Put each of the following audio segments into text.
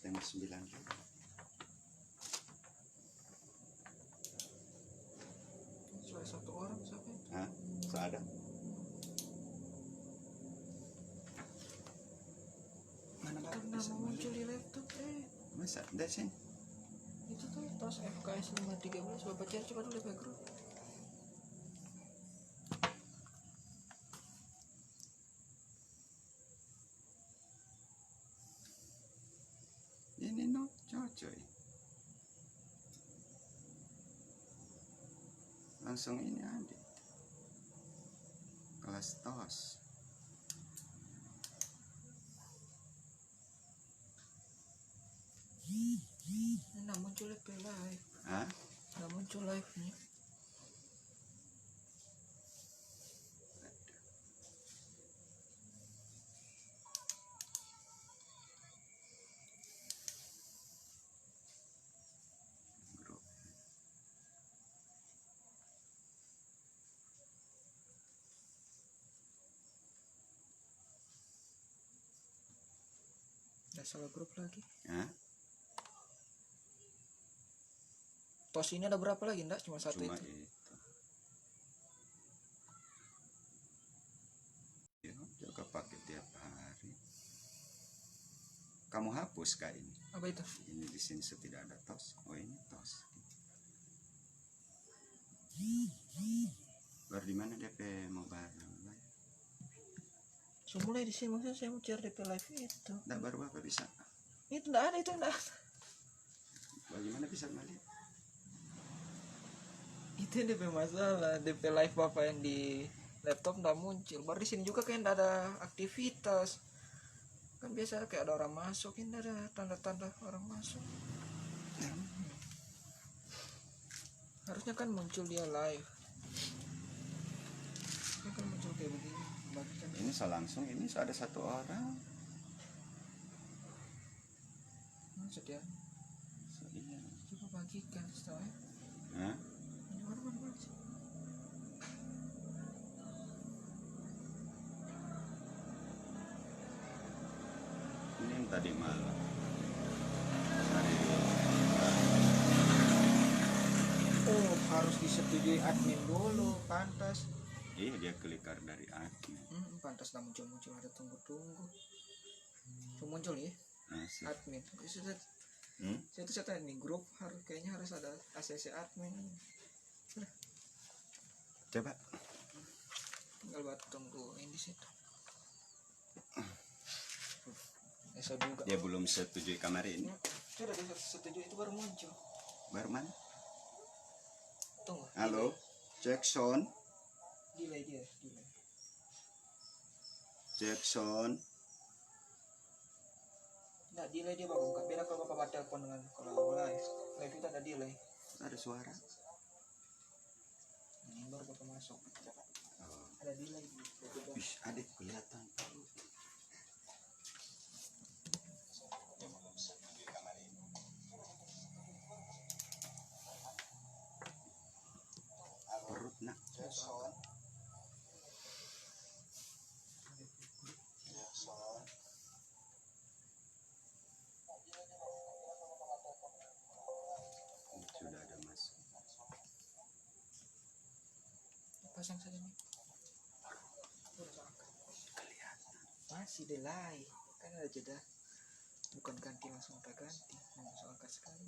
8:30. Salah satu orang siapa itu? Hah? Ada? Mana Karena bisa muncul di laptop masa ada sih? itu tuh tos FKS 513. Bapak cari coba dulu di grup. Ini no coy. Langsung ini ada kelas tos. Nah muncul live. Hah? Nah muncul live nya. Grup. Udah salah grup lagi. Hah? Tos ini ada berapa lagi? Enggak, cuma satu Cuma itu. Ya, juga pakai tiap hari. Kamu hapus kak ini? Apa itu? Ini di sini tidak ada tos. Oh ini tos. Baru di mana DP mau bareng? So mulai di sini maksudnya saya mau cari DP live itu. Nggak baru apa bisa? Itu enggak ada, itu enggak ada. Bagaimana bisa melihat? Itu yang DP masalah. DP live bapak yang di laptop enggak muncul. Baru di sini juga kayak enggak ada aktivitas. Kan biasa kayak ada orang masuk, ini ada tanda-tanda orang masuk. Harusnya kan muncul dia live. Ini kan muncul kayak begini. Bagikan. Ini saya langsung, ini ada satu orang. Maksudnya? So, iya. Coba bagikan setelah. Hah? Ini mana sih? Ini yang tadi malam. Oh, harus disetujui admin dulu, pantas. Iya dia klikar dari admin. Pantas dah muncul ada tunggu. Cuma muncul ya, Asik. admin. Saya tanya nih grup kayaknya harus ada ACC admin. Coba. Tinggal buat tunggu ini di situ. Saya juga. Dia belum setujui kamar ini. Sudah setuju itu baru muncul. Baru mana? Tunggu. Halo, Jackson. Delay. Jackson. Nah, delay dia bagus. Bukan beda kalau bapak telepon dengan kalau live. Live itu ada delay. Ada suara. Ini baru bapak masuk. Oh. Ada delay. Wih, adik kelihatan. Perut nak. Jackson. Sudah ada masuk. Pasang saja nih. Kelihatan. Masih delay. Kan ada jeda. Bukan ganti langsung tak ganti. Langsung angkat sekali.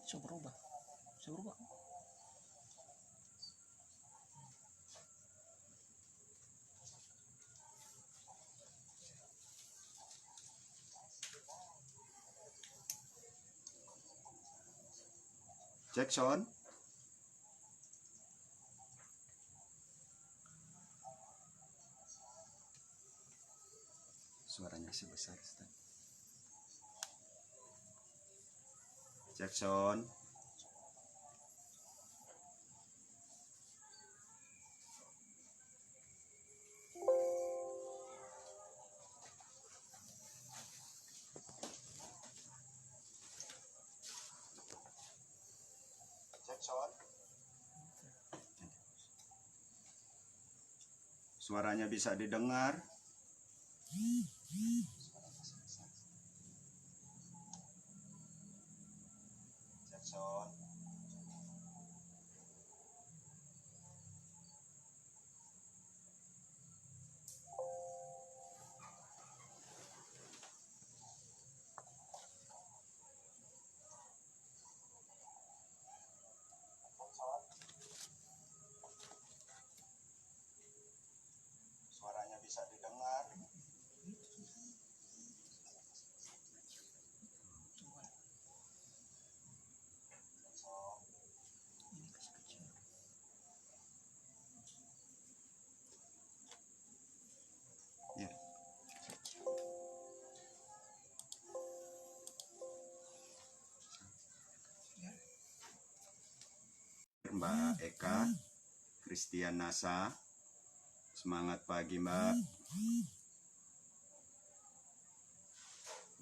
Bisa berubah. Jackson. Suaranya sih besar, Stan. Jackson. Suaranya bisa didengar. Suaranya bisa didengar. Ya. Mbak Eka Christian Nasa, semangat pagi Mbak.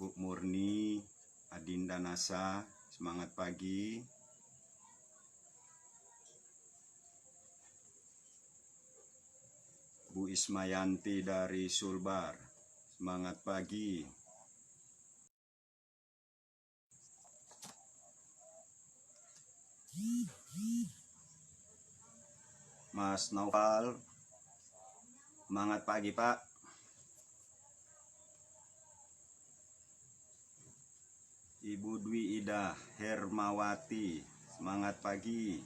Bu Murni Adinda Nasa, semangat pagi. Bu Ismayanti dari Sulbar, semangat pagi. Mas Naufal, semangat pagi Pak. Ibu Dwi Ida Hermawati, semangat pagi.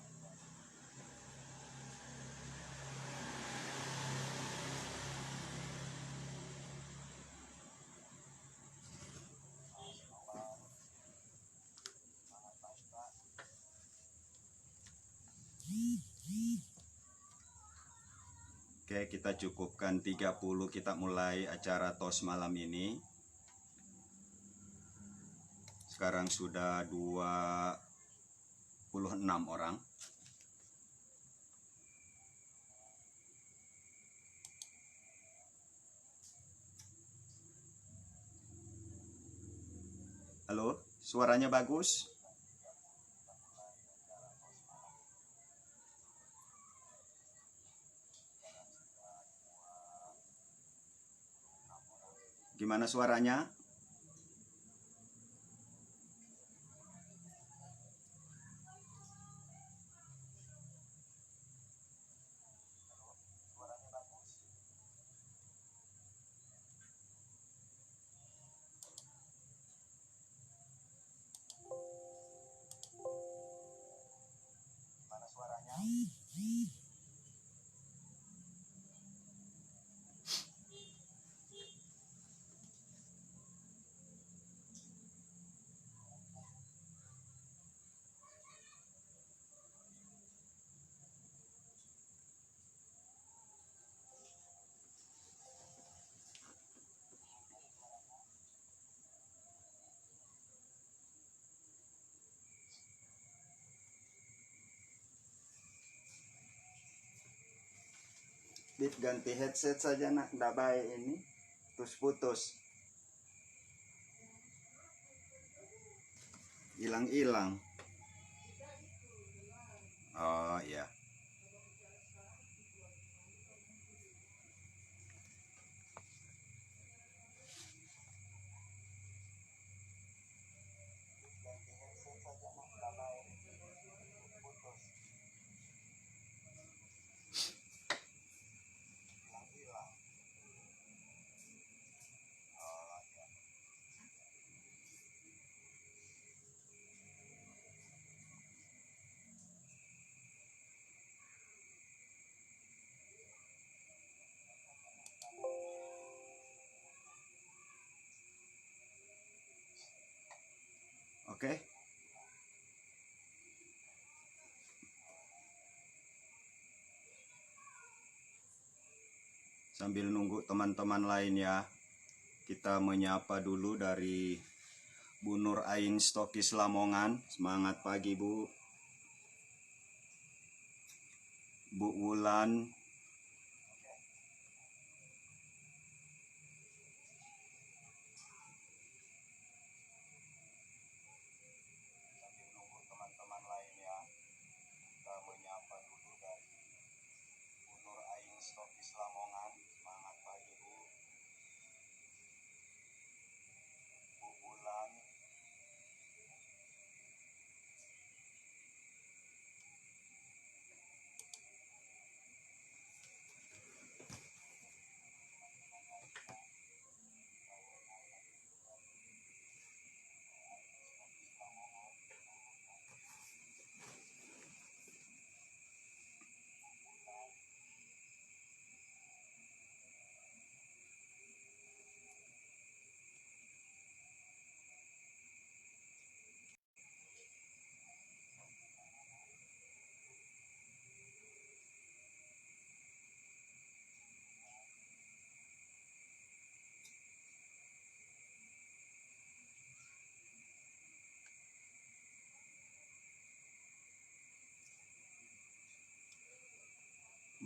Oke, kita cukupkan 30, kita mulai acara TOS malam ini. Sekarang sudah 26 orang. Halo, suaranya bagus? Gimana suaranya? Mana suaranya? Dit, ganti headset saja nak, nggak baik ini, terus putus, hilang-hilang. Oh iya. Oke. Sambil nunggu teman-teman lain ya, kita menyapa dulu dari Bu Nur Ain Stokis Lamongan. Semangat pagi Bu. Bu Wulan. Sambil nunggu teman-teman lain ya,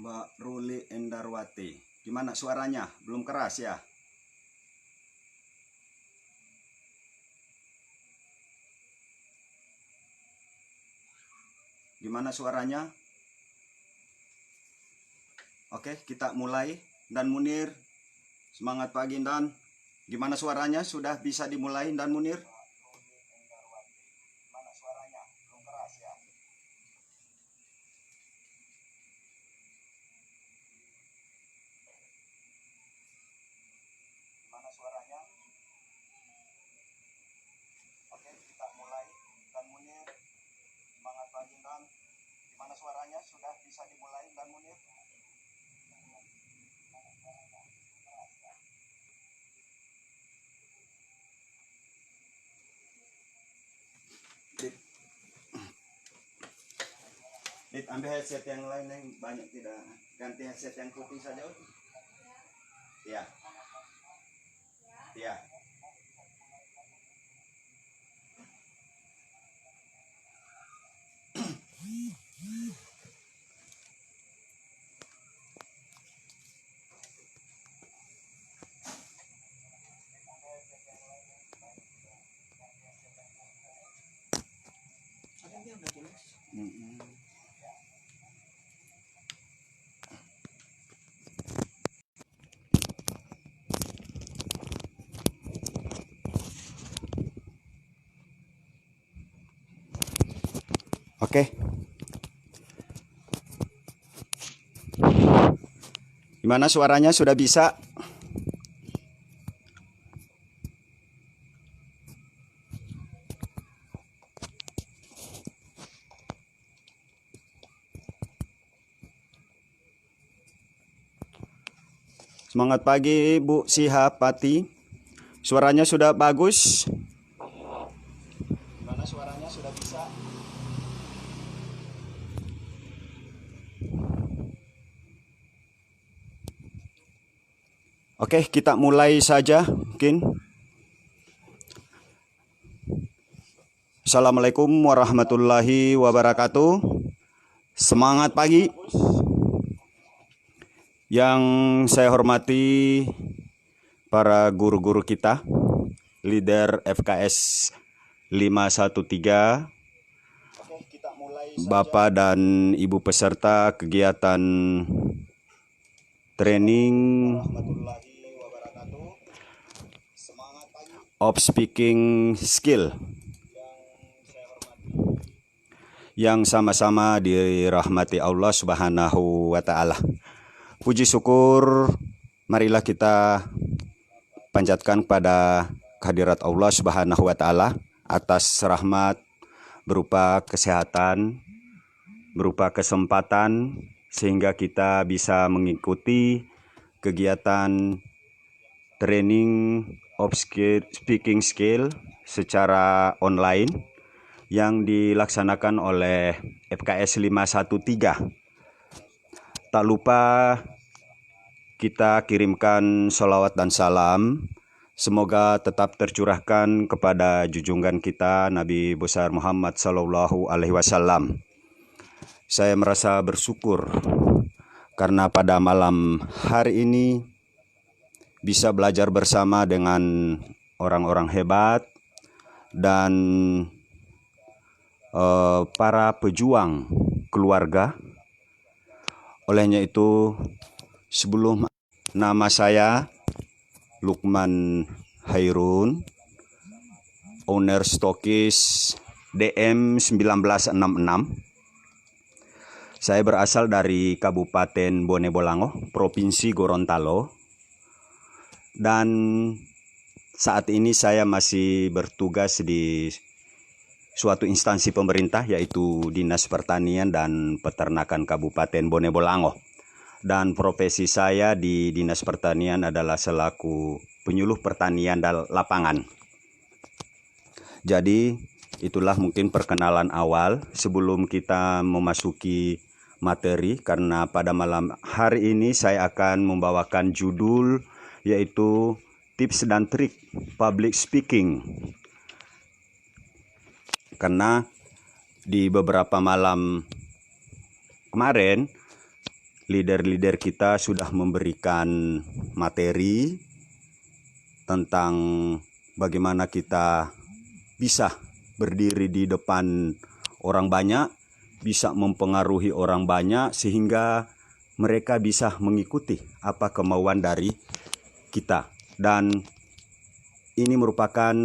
Mbak Ruli Endarwati. Gimana suaranya? Belum keras ya? Gimana suaranya? Oke, kita mulai. Dan Munir, semangat pagi Dan. Gimana suaranya? Sudah bisa dimulai Dan Munir? Gimana suaranya? Belum keras ya? Gimana suaranya? Oke, kita mulai. Dan Munir, semangat pagi Dan. Gimana suaranya? Sudah bisa dimulai Dan Munir? Dit, ambil headset yang lain yang banyak tidak. Ganti headset yang putih saja. Iya. Iya. Oke. Gimana suaranya? Sudah bisa? Semangat pagi Bu Sihapati. Suaranya sudah bagus? Gimana suaranya? Sudah bisa? Oke, kita mulai saja mungkin. Assalamualaikum warahmatullahi wabarakatuh. Semangat pagi. Yang saya hormati para guru-guru kita, leader FKS 513, Bapak dan Ibu peserta kegiatan training of speaking skill yang sama-sama dirahmati Allah Subhanahu wa Ta'ala. Puji syukur, marilah kita panjatkan pada kehadirat Allah Subhanahu wa Ta'ala atas rahmat berupa kesehatan, berupa kesempatan, sehingga kita bisa mengikuti kegiatan training of speaking skill secara online yang dilaksanakan oleh FKS 513. Tak lupa kita kirimkan sholawat dan salam. Semoga tetap tercurahkan kepada junjungan kita Nabi besar Muhammad Sallallahu Alaihi Wasallam. Saya merasa bersyukur karena pada malam hari ini bisa belajar bersama dengan orang-orang hebat dan para pejuang keluarga. Olehnya itu, sebelum nama saya Lukman Hairun, owner Stokis DM 1966. Saya berasal dari Kabupaten Bone Bolango, Provinsi Gorontalo. Dan saat ini saya masih bertugas di suatu instansi pemerintah, yaitu Dinas Pertanian dan Peternakan Kabupaten Bone Bolango. Dan profesi saya di Dinas Pertanian adalah selaku penyuluh pertanian dan lapangan. Jadi itulah mungkin perkenalan awal sebelum kita memasuki materi, karena pada malam hari ini saya akan membawakan judul yaitu tips dan trik public speaking. Karena di beberapa malam kemarin leader-leader kita sudah memberikan materi tentang bagaimana kita bisa berdiri di depan orang banyak, bisa mempengaruhi orang banyak sehingga mereka bisa mengikuti apa kemauan dari kita. Dan ini merupakan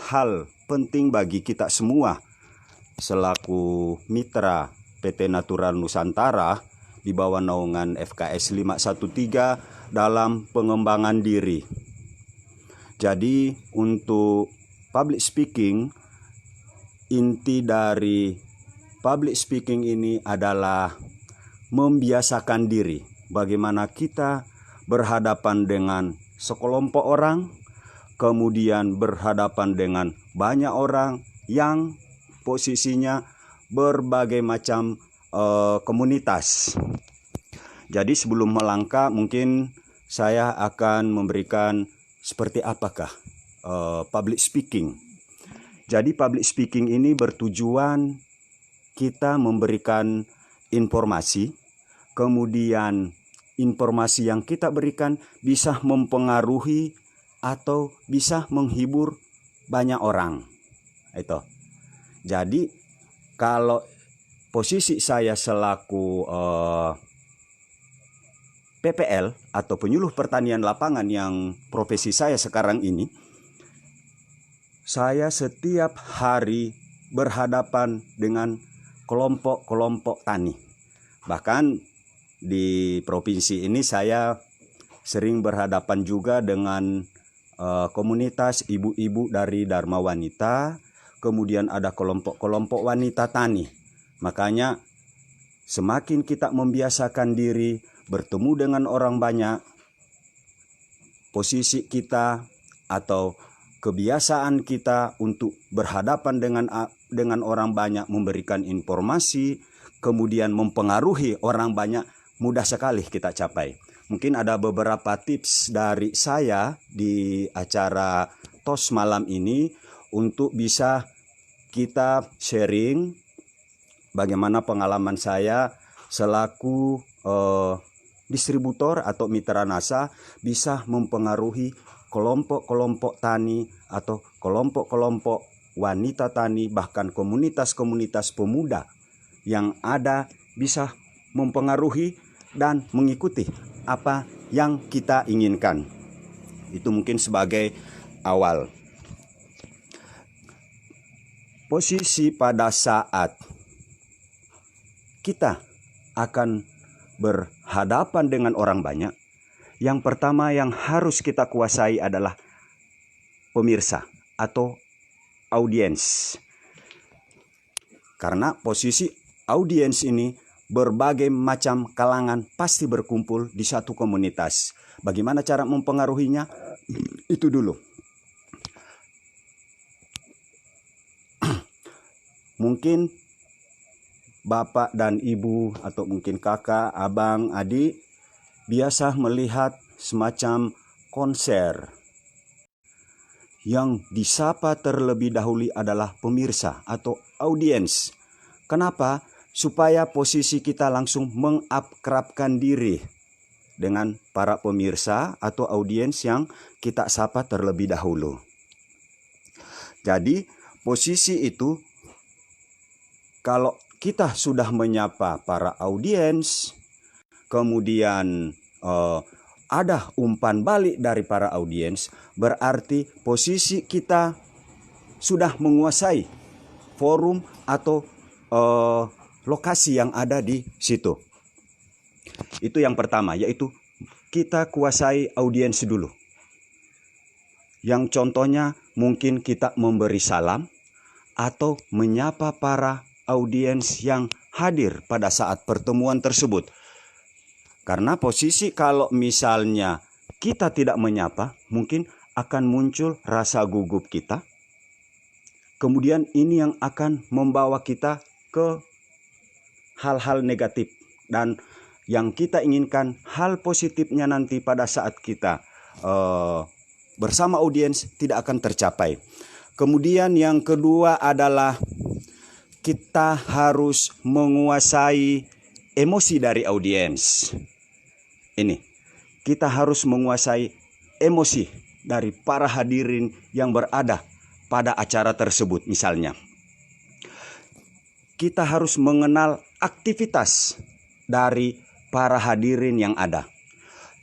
hal penting bagi kita semua selaku mitra PT Natural Nusantara di bawah naungan FKS 513 dalam pengembangan diri. Jadi untuk public speaking, inti dari public speaking ini adalah membiasakan diri. Bagaimana kita berhadapan dengan sekelompok orang, kemudian berhadapan dengan banyak orang yang posisinya berbagai macam komunitas. Jadi sebelum melangkah mungkin saya akan memberikan seperti apakah public speaking. Jadi public speaking ini bertujuan kita memberikan informasi, kemudian informasi yang kita berikan bisa mempengaruhi atau bisa menghibur banyak orang. Itu. Jadi kalau posisi saya selaku PPL atau penyuluh pertanian lapangan yang profesi saya sekarang ini, saya setiap hari berhadapan dengan kelompok-kelompok tani. Bahkan di provinsi ini saya sering berhadapan juga dengan komunitas ibu-ibu dari Dharma Wanita, kemudian ada kelompok-kelompok wanita tani. Makanya semakin kita membiasakan diri bertemu dengan orang banyak, posisi kita atau kebiasaan kita untuk berhadapan dengan orang banyak, memberikan informasi, kemudian mempengaruhi orang banyak, mudah sekali kita capai. Mungkin ada beberapa tips dari saya di acara TOS malam ini untuk bisa kita sharing bagaimana pengalaman saya selaku distributor atau mitra NASA bisa mempengaruhi kelompok-kelompok tani atau kelompok-kelompok wanita tani, bahkan komunitas-komunitas pemuda yang ada bisa mempengaruhi dan mengikuti apa yang kita inginkan. Itu mungkin sebagai awal. Posisi pada saat kita akan berhadapan dengan orang banyak, yang pertama yang harus kita kuasai adalah pemirsa atau audiens. Karena posisi audiens ini berbagai macam kalangan pasti berkumpul di satu komunitas. Bagaimana cara mempengaruhinya? Itu dulu. Mungkin bapak dan ibu atau mungkin kakak, abang, adik biasa melihat semacam konser. Yang disapa terlebih dahulu adalah pemirsa atau audiens. Kenapa? Supaya posisi kita langsung mengakrabkan diri dengan para pemirsa atau audiens yang kita sapa terlebih dahulu. Jadi posisi itu, kalau kita sudah menyapa para audiens, kemudian ada umpan balik dari para audiens, berarti posisi kita sudah menguasai forum atau lokasi yang ada di situ. Itu yang pertama, yaitu kita kuasai audiens dulu. Yang contohnya mungkin kita memberi salam atau menyapa para audiens yang hadir pada saat pertemuan tersebut. Karena posisi kalau misalnya kita tidak menyapa, mungkin akan muncul rasa gugup kita. Kemudian ini yang akan membawa kita ke hal-hal negatif. Dan yang kita inginkan hal positifnya nanti pada saat kita bersama audiens tidak akan tercapai. Kemudian yang kedua adalah kita harus menguasai emosi dari audiens. Ini, kita harus menguasai emosi dari para hadirin yang berada pada acara tersebut. Misalnya, kita harus mengenal aktivitas dari para hadirin yang ada.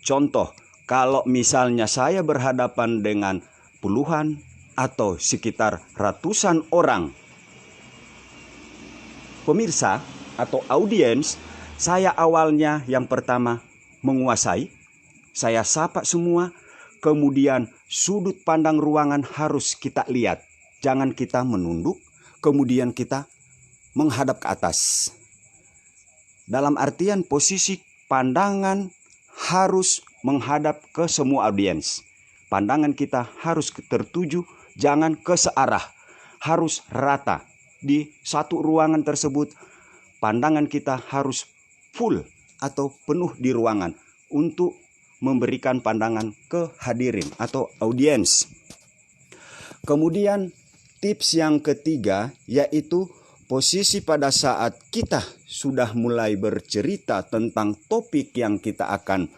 Contoh, kalau misalnya saya berhadapan dengan puluhan atau sekitar ratusan orang pemirsa atau audiens, saya awalnya yang pertama menguasai, saya sapa semua, kemudian sudut pandang ruangan harus kita lihat. Jangan kita menunduk, kemudian kita menghadap ke atas. Dalam artian posisi pandangan harus menghadap ke semua audiens. Pandangan kita harus tertuju, jangan ke searah, harus rata. Di satu ruangan tersebut, pandangan kita harus full atau penuh di ruangan untuk memberikan pandangan ke hadirin atau audiens. Kemudian tips yang ketiga yaitu posisi pada saat kita sudah mulai bercerita tentang topik yang kita akan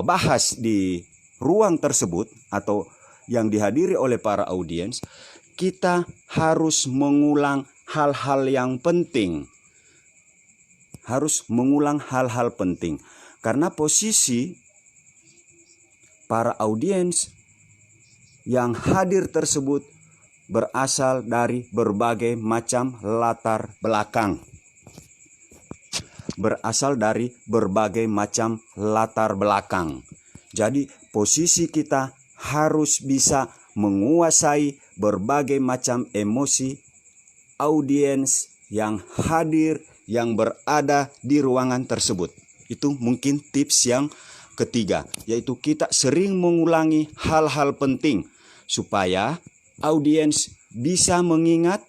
bahas di ruang tersebut atau yang dihadiri oleh para audiens, kita harus mengulang hal-hal yang penting. Harus mengulang hal-hal penting. Karena posisi para audiens yang hadir tersebut berasal dari berbagai macam latar belakang. Berasal dari berbagai macam latar belakang. Jadi posisi kita harus bisa menguasai berbagai macam emosi audiens yang hadir, yang berada di ruangan tersebut. Itu mungkin tips yang ketiga, yaitu kita sering mengulangi hal-hal penting supaya audiens bisa mengingat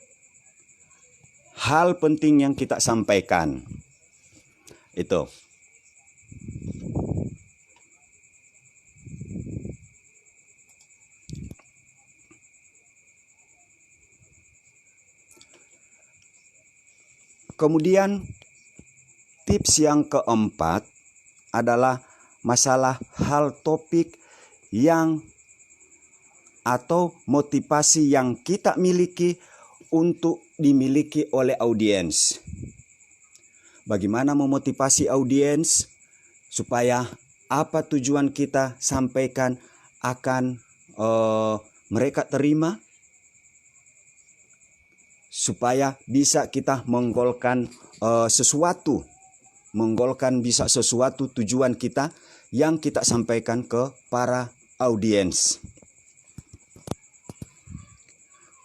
hal penting yang kita sampaikan. Itu. Kemudian tips yang keempat adalah masalah hal topik yang atau motivasi yang kita miliki untuk dimiliki oleh audiens. Bagaimana memotivasi audiens supaya apa tujuan kita sampaikan akan mereka terima, supaya bisa kita menggolkan sesuatu, bisa sesuatu tujuan kita yang kita sampaikan ke para audiens.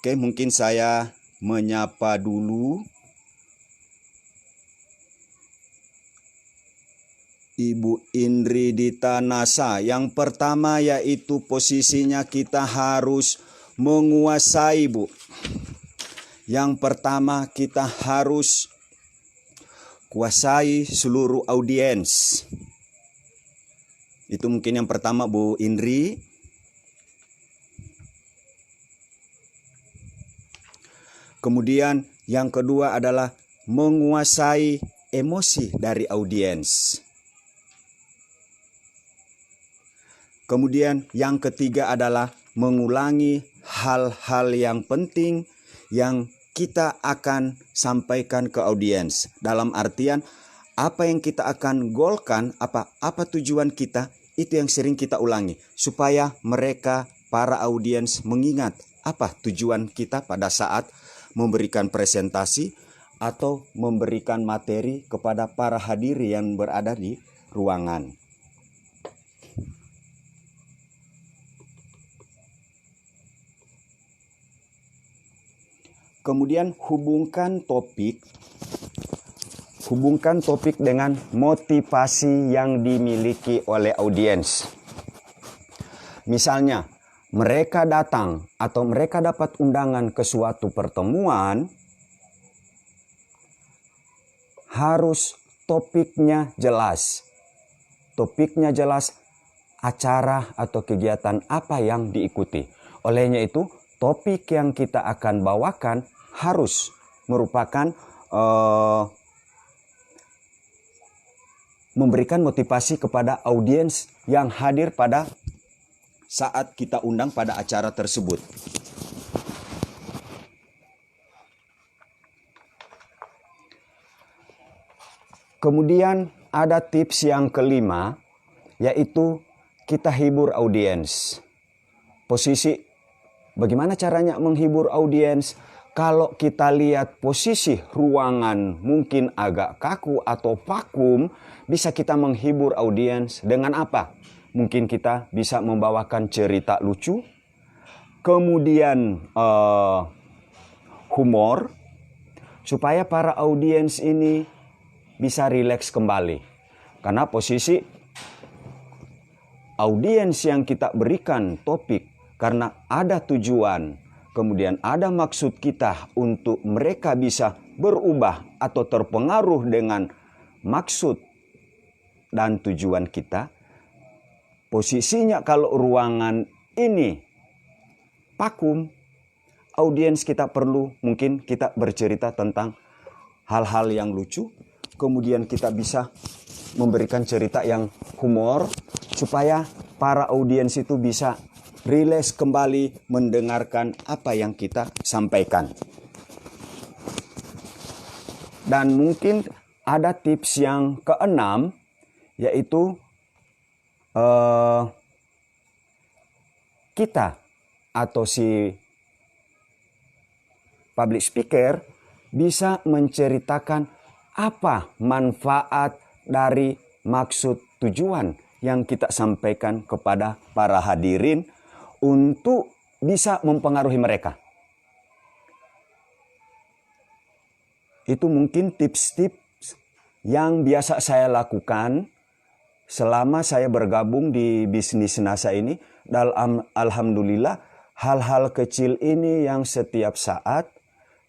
Oke, mungkin saya menyapa dulu Ibu Indri Dita Nasa. Yang pertama yaitu posisinya kita harus menguasai, Bu. Yang pertama kita harus kuasai seluruh audiens. Itu mungkin yang pertama, Bu Indri. Kemudian yang kedua adalah menguasai emosi dari audiens. Kemudian yang ketiga adalah mengulangi hal-hal yang penting yang kita akan sampaikan ke audiens. Dalam artian apa yang kita akan golkan, apa tujuan kita, itu yang sering kita ulangi. Supaya mereka, para audiens mengingat apa tujuan kita pada saat memberikan presentasi atau memberikan materi kepada para hadiri yang berada di ruangan. Kemudian hubungkan topik dengan motivasi yang dimiliki oleh audiens. Misalnya, mereka datang atau mereka dapat undangan ke suatu pertemuan, harus topiknya jelas. Topiknya jelas, acara atau kegiatan apa yang diikuti. Olehnya itu, topik yang kita akan bawakan harus merupakan memberikan motivasi kepada audiens yang hadir pada saat kita undang pada acara tersebut. Kemudian ada tips yang kelima, yaitu kita hibur audiens. Posisi, bagaimana caranya menghibur audiens? Kalau kita lihat posisi ruangan mungkin agak kaku atau vakum, bisa kita menghibur audiens dengan apa? Mungkin kita bisa membawakan cerita lucu, kemudian humor, supaya para audiens ini bisa rileks kembali. Karena posisi audiens yang kita berikan topik karena ada tujuan, kemudian ada maksud kita untuk mereka bisa berubah atau terpengaruh dengan maksud dan tujuan kita. Posisinya kalau ruangan ini vakum, audiens kita perlu mungkin kita bercerita tentang hal-hal yang lucu, kemudian kita bisa memberikan cerita yang humor supaya para audiens itu bisa rileks kembali mendengarkan apa yang kita sampaikan. Dan mungkin ada tips yang keenam, yaitu kita atau si public speaker bisa menceritakan apa manfaat dari maksud tujuan yang kita sampaikan kepada para hadirin untuk bisa mempengaruhi mereka. Itu mungkin tips-tips yang biasa saya lakukan selama saya bergabung di bisnis NASA ini. Dan alhamdulillah hal-hal kecil ini yang setiap saat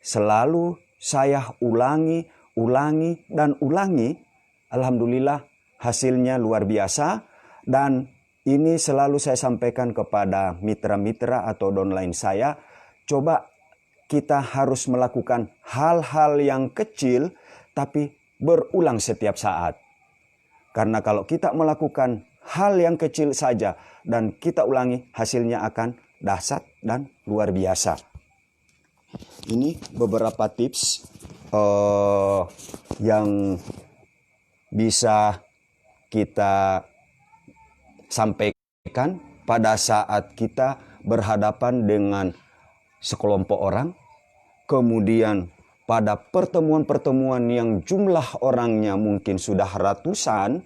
selalu saya ulangi, dan ulangi. Alhamdulillah hasilnya luar biasa, dan ini selalu saya sampaikan kepada mitra-mitra atau downline saya. Coba kita harus melakukan hal-hal yang kecil tapi berulang setiap saat. Karena kalau kita melakukan hal yang kecil saja dan kita ulangi, hasilnya akan dahsyat dan luar biasa. Ini beberapa tips yang bisa kita sampaikan pada saat kita berhadapan dengan sekelompok orang. Kemudian pada pertemuan-pertemuan yang jumlah orangnya mungkin sudah ratusan,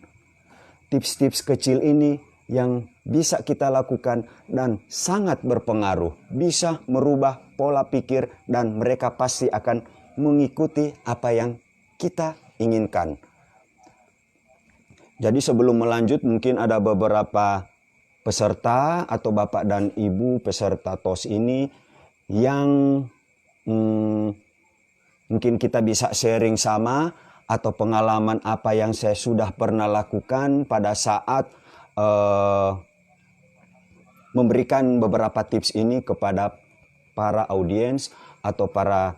tips-tips kecil ini yang bisa kita lakukan dan sangat berpengaruh, bisa merubah pola pikir dan mereka pasti akan mengikuti apa yang kita inginkan. Jadi sebelum melanjut, mungkin ada beberapa peserta atau bapak dan ibu peserta TOS ini yang mungkin kita bisa sharing sama, atau pengalaman apa yang saya sudah pernah lakukan pada saat memberikan beberapa tips ini kepada para audiens atau para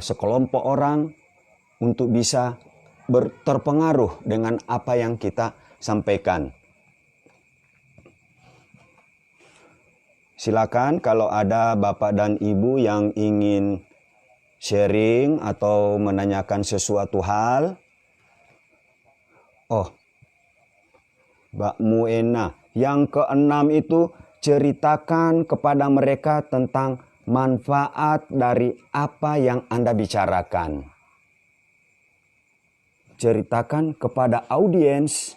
sekelompok orang untuk bisa terpengaruh dengan apa yang kita sampaikan. Silakan kalau ada bapak dan ibu yang ingin sharing atau menanyakan sesuatu hal. Oh, Mbak Muena, yang keenam itu ceritakan kepada mereka tentang manfaat dari apa yang Anda bicarakan. Ceritakan kepada audiens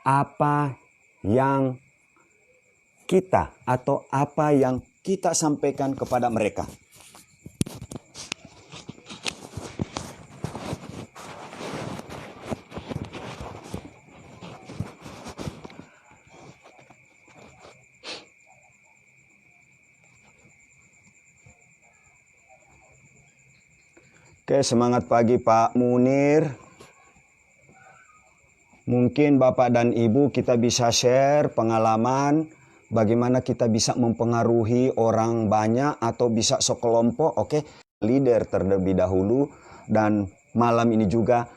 apa yang kita atau apa yang kita sampaikan kepada mereka. Oke, semangat pagi Pak Munir. Mungkin Bapak dan Ibu kita bisa share pengalaman bagaimana kita bisa mempengaruhi orang banyak atau bisa sekelompok. Oke, leader terlebih dahulu. Dan malam ini juga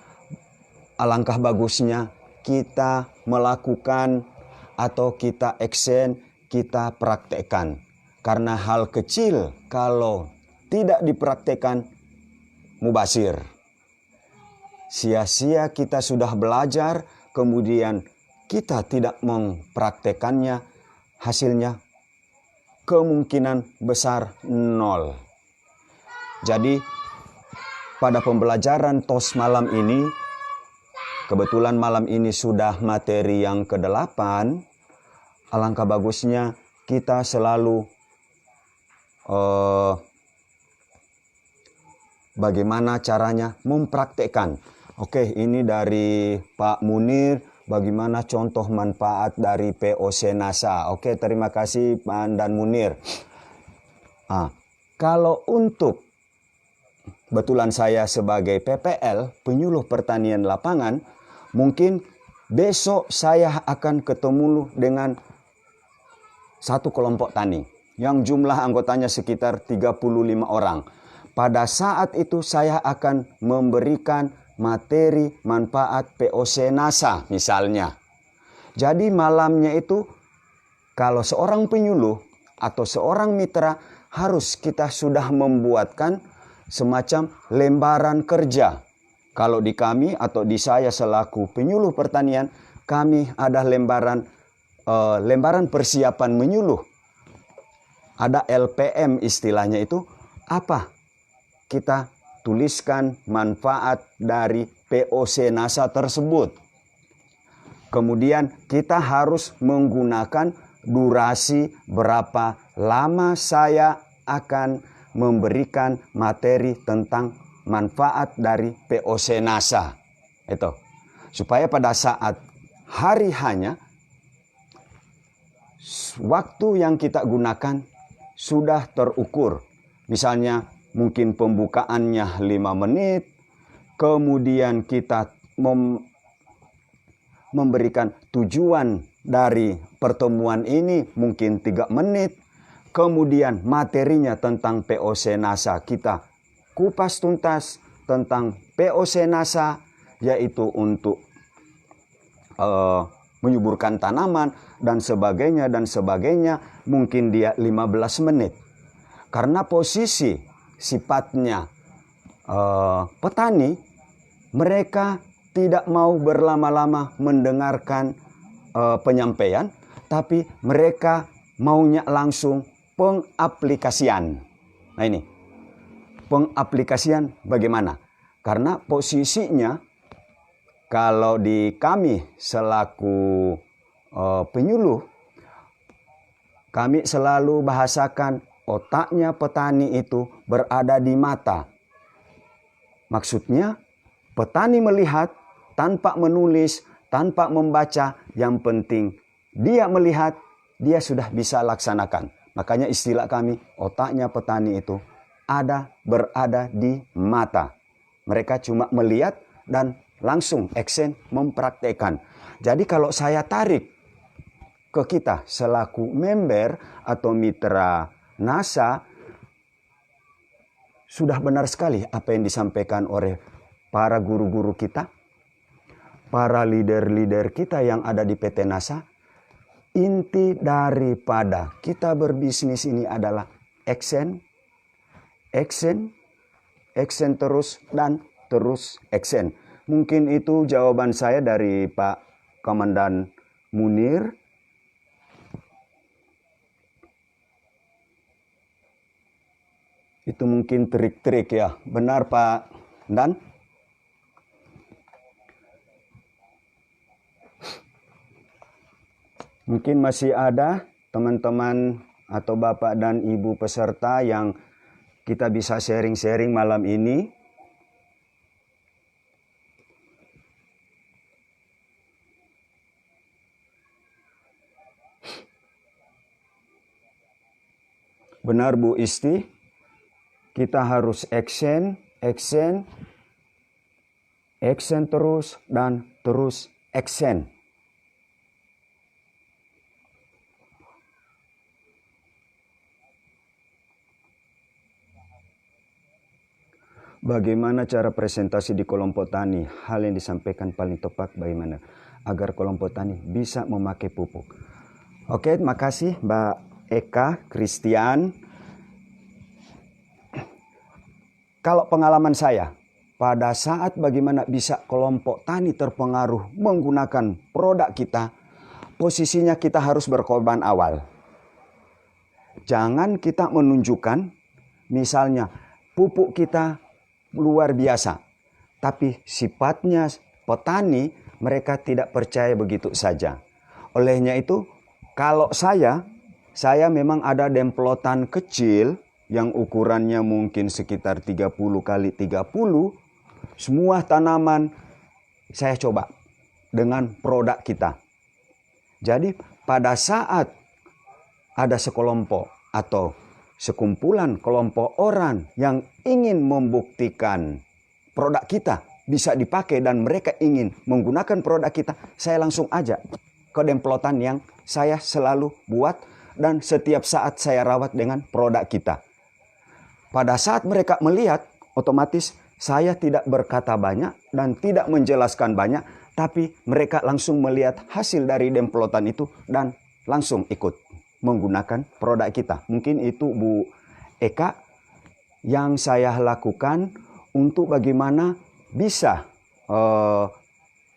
alangkah bagusnya kita melakukan atau kita action, kita praktekkan. Karena hal kecil kalau tidak dipraktekkan mubazir. Sia-sia kita sudah belajar, kemudian kita tidak mempraktekannya, hasilnya kemungkinan besar nol. Jadi pada pembelajaran TOS malam ini, kebetulan malam ini sudah materi yang ke-8, alangkah bagusnya kita selalu bagaimana caranya mempraktekkan. Oke, ini dari Pak Munir, bagaimana contoh manfaat dari POC NASA. Oke, terima kasih Pak dan Munir. Kalau untuk, kebetulan saya sebagai PPL, penyuluh pertanian lapangan, mungkin besok saya akan ketemu dengan satu kelompok tani yang jumlah anggotanya sekitar 35 orang. Pada saat itu saya akan memberikan materi manfaat POC NASA misalnya. Jadi malamnya itu kalau seorang penyuluh atau seorang mitra harus kita sudah membuatkan semacam lembaran kerja. Kalau di kami atau di saya selaku penyuluh pertanian, kami ada lembaran persiapan menyuluh. Ada LPM istilahnya itu, apa? Kita tuliskan manfaat dari POC NASA tersebut. Kemudian kita harus menggunakan durasi berapa lama saya akan memberikan materi tentang manfaat dari POC NASA. Itu. Supaya pada saat hari hanya, waktu yang kita gunakan sudah terukur. Misalnya mungkin pembukaannya 5 menit, kemudian kita memberikan tujuan dari pertemuan ini mungkin 3 menit, kemudian materinya tentang POC NASA kita kupas tuntas tentang POC NASA, yaitu untuk menyuburkan tanaman dan sebagainya, mungkin dia 15 menit. Karena posisi sifatnya petani, mereka tidak mau berlama-lama mendengarkan penyampaian, tapi mereka maunya langsung pengaplikasian. Nah ini, pengaplikasian bagaimana? Karena posisinya kalau di kami selaku penyuluh, kami selalu bahasakan otaknya petani itu berada di mata. Maksudnya petani melihat tanpa menulis, tanpa membaca, yang penting dia melihat, dia sudah bisa laksanakan. Makanya istilah kami, otaknya petani itu berada di mata. Mereka cuma melihat dan langsung action mempraktekkan. Jadi kalau saya tarik ke kita selaku member atau mitra NASA, sudah benar sekali apa yang disampaikan oleh para guru-guru kita, para leader-leader kita yang ada di PT NASA. Inti daripada kita berbisnis ini adalah action, terus dan terus action. Mungkin itu jawaban saya dari Pak Komandan Munir. Itu mungkin trik-trik ya. Benar Pak Dan? Mungkin masih ada teman-teman atau Bapak dan Ibu peserta yang kita bisa sharing-sharing malam ini. Benar Bu Isti. Kita harus action terus dan terus action. Bagaimana cara presentasi di kelompok tani? Hal yang disampaikan paling tepat bagaimana agar kelompok tani bisa memakai pupuk. Oke, terima kasih Mbak Eka, Christian. Kalau pengalaman saya, pada saat bagaimana bisa kelompok tani terpengaruh menggunakan produk kita, posisinya kita harus berkorban awal. Jangan kita menunjukkan, misalnya pupuk kita luar biasa, tapi sifatnya petani mereka tidak percaya begitu saja. Olehnya itu, kalau saya memang ada demplotan kecil yang ukurannya mungkin sekitar 30 kali 30, semua tanaman saya coba dengan produk kita. Jadi pada saat ada sekelompok atau sekumpulan kelompok orang yang ingin membuktikan produk kita bisa dipakai dan mereka ingin menggunakan produk kita, saya langsung ajak ke demplotan yang saya selalu buat dan setiap saat saya rawat dengan produk kita. Pada saat mereka melihat, otomatis saya tidak berkata banyak dan tidak menjelaskan banyak, tapi mereka langsung melihat hasil dari demplotan itu dan langsung ikut menggunakan produk kita. Mungkin itu Bu Eka yang saya lakukan untuk bagaimana bisa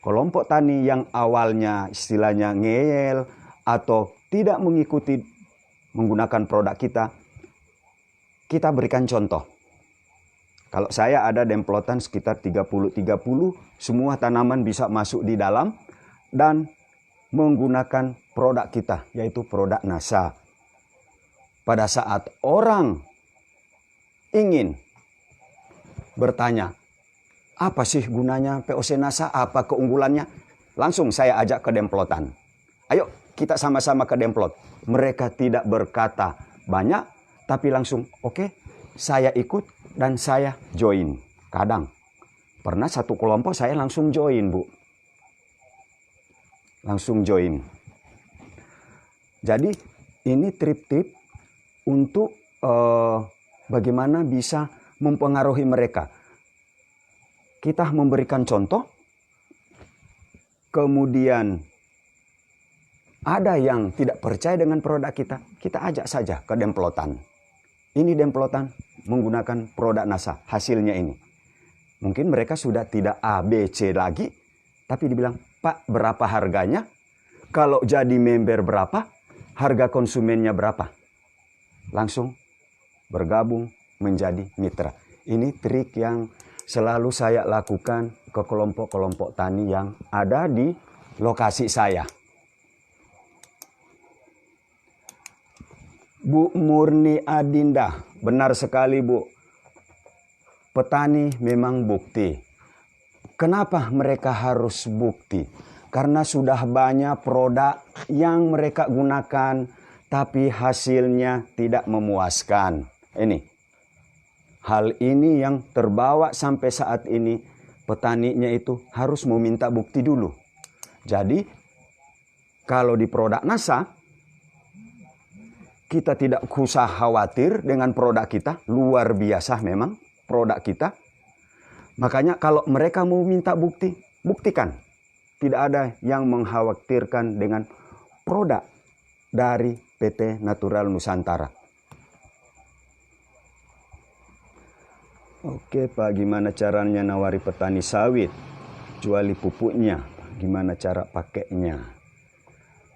kelompok tani yang awalnya istilahnya ngeyel atau tidak mengikuti menggunakan produk kita berikan contoh. Kalau saya ada demplotan sekitar 30-30, semua tanaman bisa masuk di dalam dan menggunakan produk kita, yaitu produk NASA. Pada saat orang ingin bertanya, apa sih gunanya POC NASA, apa keunggulannya? Langsung saya ajak ke demplotan. Ayo kita sama-sama ke demplot. Mereka tidak berkata banyak, tapi langsung oke, saya ikut dan saya join. Kadang pernah satu kelompok saya langsung join, Bu. Langsung join. Jadi ini tip-tip untuk bagaimana bisa mempengaruhi mereka. Kita memberikan contoh, kemudian ada yang tidak percaya dengan produk kita ajak saja ke demplotan. Ini demplotan menggunakan produk NASA, hasilnya ini. Mungkin mereka sudah tidak A, B, C lagi, tapi dibilang, Pak, berapa harganya? Kalau jadi member berapa? Harga konsumennya berapa? Langsung bergabung menjadi mitra. Ini trik yang selalu saya lakukan ke kelompok-kelompok tani yang ada di lokasi saya. Bu Murni Adinda, benar sekali Bu. Petani memang bukti. Kenapa mereka harus bukti? Karena sudah banyak produk yang mereka gunakan, tapi hasilnya tidak memuaskan. Ini. Hal ini yang terbawa sampai saat ini, petaninya itu harus meminta bukti dulu. Jadi, kalau di produk NASA, kita tidak usah khawatir dengan produk kita, luar biasa memang produk kita. Makanya kalau mereka mau minta bukti, buktikan. Tidak ada yang mengkhawatirkan dengan produk dari PT Natural Nusantara. Oke Pak, gimana caranya nawari petani sawit? Juali pupuknya, gimana cara pakainya?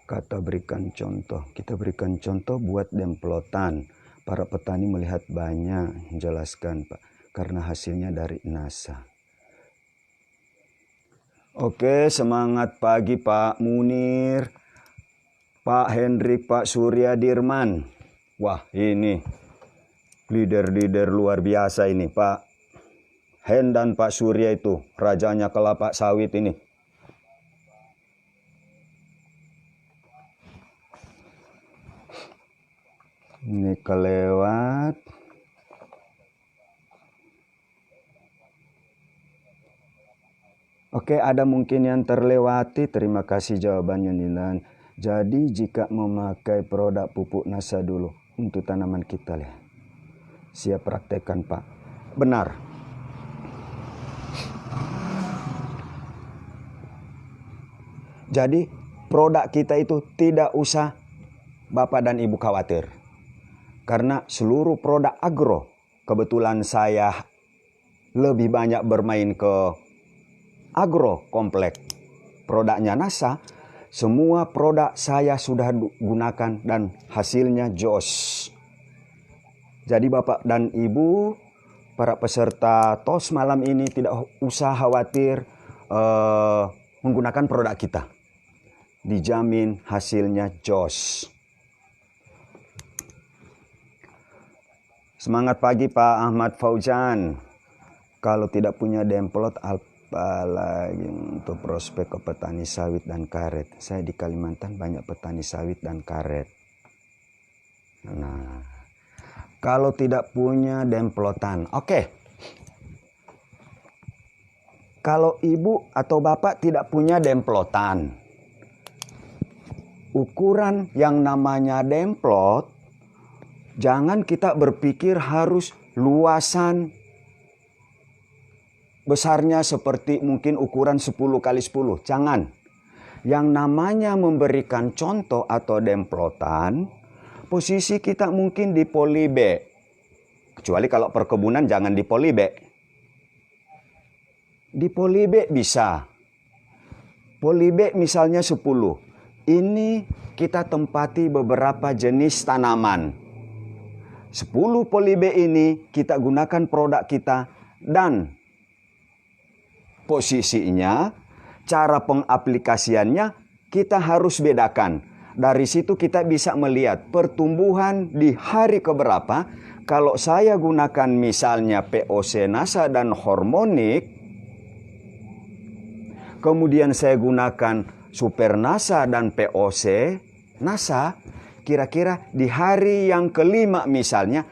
Kata berikan contoh, kita berikan contoh buat demplotan. Para petani melihat banyak, jelaskan Pak, karena hasilnya dari NASA. Oke, semangat pagi Pak Munir, Pak Hendrik, Pak Surya Dirman. Wah ini leader-leader luar biasa ini Pak Hen dan Pak Surya itu, rajanya kelapa sawit ini. Ini kelewat. Oke, ada mungkin yang terlewati. Terima kasih jawabannya Nilan. Jadi jika memakai produk pupuk NASA dulu untuk tanaman kita, siap praktekkan Pak. Benar. Jadi produk kita itu tidak usah Bapak dan Ibu khawatir. Karena seluruh produk agro, kebetulan saya lebih banyak bermain ke agro komplek. Produknya NASA, semua produk saya sudah gunakan dan hasilnya jos. Jadi Bapak dan Ibu, para peserta TOS malam ini tidak usah khawatir menggunakan produk kita. Dijamin hasilnya jos. Semangat pagi Pak Ahmad Fauzan. Kalau tidak punya demplot apalagi untuk prospek ke petani sawit dan karet. Saya di Kalimantan banyak petani sawit dan karet. Nah, kalau tidak punya demplotan, oke. Kalau ibu atau bapak tidak punya demplotan, ukuran yang namanya demplot, jangan kita berpikir harus luasan besarnya seperti mungkin ukuran 10 kali 10. Jangan. Yang namanya memberikan contoh atau demplotan, posisi kita mungkin di poli B. Kecuali kalau perkebunan jangan di poli B. Di poli B bisa. Poli B misalnya 10. Ini kita tempati beberapa jenis tanaman. 10 poli B ini kita gunakan produk kita dan posisinya, cara pengaplikasiannya kita harus bedakan. Dari situ kita bisa melihat pertumbuhan di hari keberapa. Kalau saya gunakan misalnya POC NASA dan hormonik, kemudian saya gunakan Super NASA dan POC NASA, kira-kira di hari yang kelima misalnya,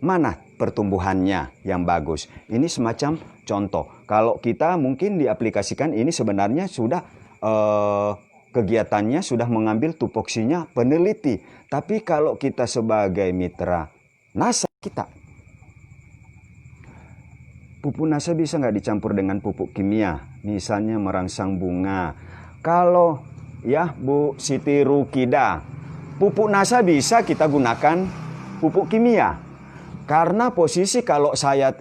mana pertumbuhannya yang bagus. Ini semacam contoh. Kalau kita mungkin diaplikasikan ini sebenarnya sudah kegiatannya sudah mengambil tupoksinya peneliti. Tapi kalau kita sebagai mitra NASA kita, pupuk NASA bisa nggak dicampur dengan pupuk kimia? Misalnya merangsang bunga. Kalau ya Bu Siti Rukida, pupuk NASA bisa kita gunakan pupuk kimia. Karena posisi kalau saya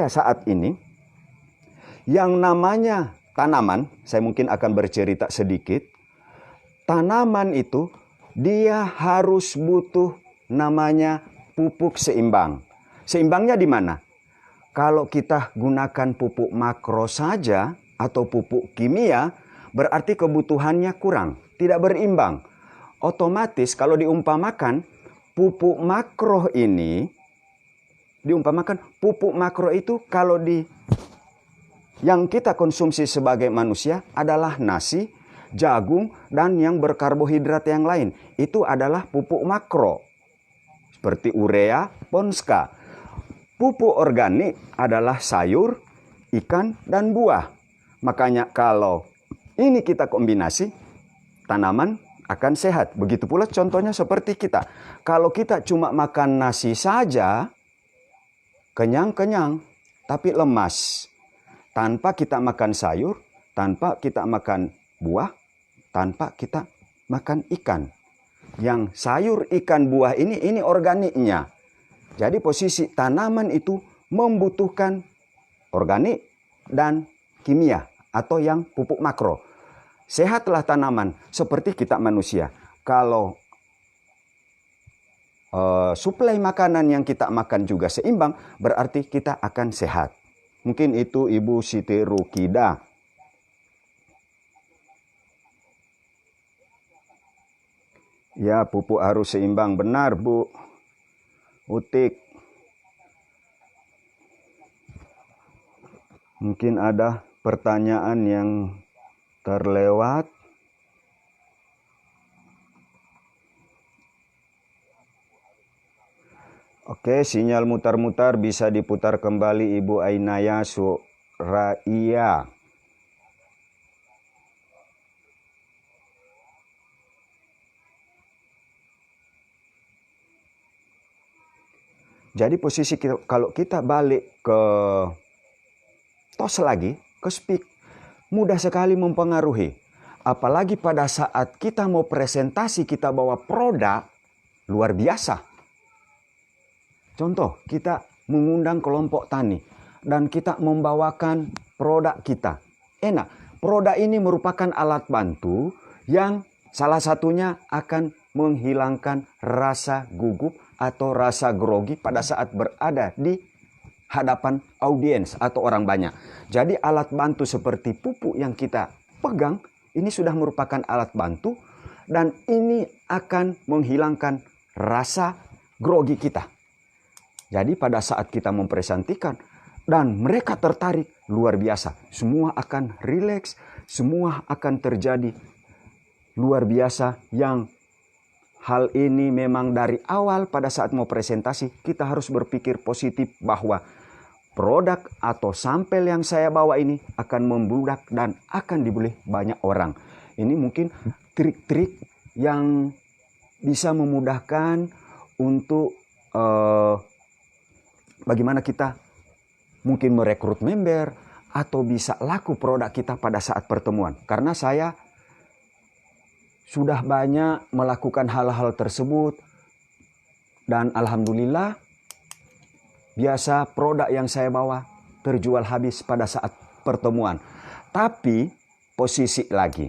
saat ini, yang namanya tanaman, saya mungkin akan bercerita sedikit. Tanaman itu dia harus butuh namanya pupuk seimbang. Seimbangnya di mana? Kalau kita gunakan pupuk makro saja atau pupuk kimia, berarti kebutuhannya kurang, tidak berimbang. Otomatis kalau diumpamakan pupuk makro ini, pupuk makro itu kalau yang kita konsumsi sebagai manusia adalah nasi, jagung, dan yang berkarbohidrat yang lain. Itu adalah pupuk makro. Seperti urea, ponska. Pupuk organik adalah sayur, ikan, dan buah. Makanya kalau ini kita kombinasi, tanaman akan sehat. Begitu pula contohnya seperti kita. Kalau kita cuma makan nasi saja, kenyang-kenyang, tapi lemas. Tanpa kita makan sayur, tanpa kita makan buah, tanpa kita makan ikan. Yang sayur, ikan, buah ini organiknya. Jadi posisi tanaman itu membutuhkan organik dan kimia atau yang pupuk makro. Sehatlah tanaman seperti kita manusia. Kalau suplai makanan yang kita makan juga seimbang, berarti kita akan sehat. Mungkin itu Ibu Siti Rukida. Ya, pupuk harus seimbang. Benar, Bu Utik. Mungkin ada pertanyaan yang terlewat. Oke, sinyal mutar-mutar bisa diputar kembali Ibu Ainaya Suraiya. Jadi posisi kita, kalau kita balik ke TOS lagi, ke speak, mudah sekali mempengaruhi. apalagi pada saat kita mau presentasi, kita bawa produk, luar biasa. Contoh, kita mengundang kelompok tani dan kita membawakan produk kita. Enak, produk ini merupakan alat bantu yang salah satunya akan menghilangkan rasa gugup atau rasa grogi pada saat berada di hadapan audiens atau orang banyak. Jadi alat bantu seperti pupuk yang kita pegang, ini sudah merupakan alat bantu dan ini akan menghilangkan rasa grogi kita. Jadi pada saat kita mempresentasikan dan mereka tertarik, luar biasa. Semua akan rileks, semua akan terjadi luar biasa. Yang hal ini memang dari awal pada saat mau presentasi kita harus berpikir positif bahwa produk atau sampel yang saya bawa ini akan membludak dan akan dibeli banyak orang. Ini mungkin trik-trik yang bisa memudahkan untuk bagaimana kita mungkin merekrut member atau bisa laku produk kita pada saat pertemuan. Karena saya sudah banyak melakukan hal-hal tersebut dan alhamdulillah biasa produk yang saya bawa terjual habis pada saat pertemuan. Tapi posisi lagi.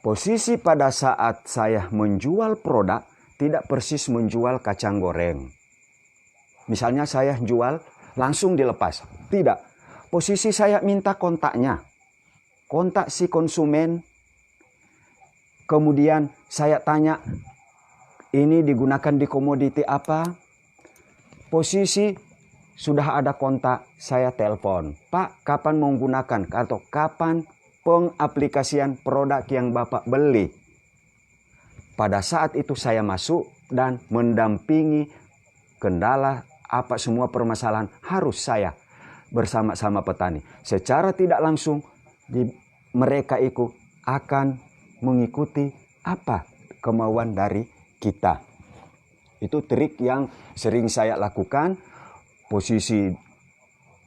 Posisi pada saat saya menjual produk tidak persis menjual kacang goreng. Misalnya saya jual langsung dilepas. Tidak. Posisi saya minta kontaknya. Kontak si konsumen. Kemudian saya tanya, ini digunakan di komoditi apa? Posisi sudah ada kontak, saya telepon. Pak, kapan mau menggunakan atau kapan pengaplikasian produk yang Bapak beli? Pada saat itu saya masuk dan mendampingi kendala apa semua permasalahan harus saya bersama-sama petani. Secara tidak langsung mereka itu akan mengikuti apa kemauan dari kita. Itu trik yang sering saya lakukan. Posisi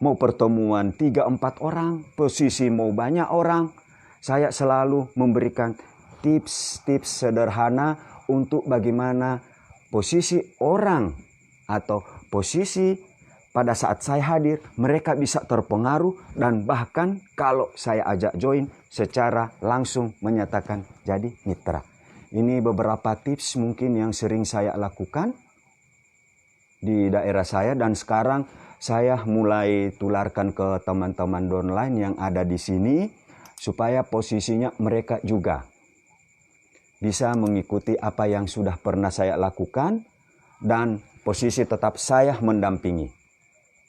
mau pertemuan 3-4 orang, posisi mau banyak orang, saya selalu memberikan tips-tips sederhana untuk bagaimana posisi orang atau posisi pada saat saya hadir mereka bisa terpengaruh dan bahkan kalau saya ajak join secara langsung menyatakan jadi mitra. Ini beberapa tips mungkin yang sering saya lakukan di daerah saya dan sekarang saya mulai tularkan ke teman-teman downline yang ada di sini supaya posisinya mereka juga bisa mengikuti apa yang sudah pernah saya lakukan dan posisi tetap saya mendampingi.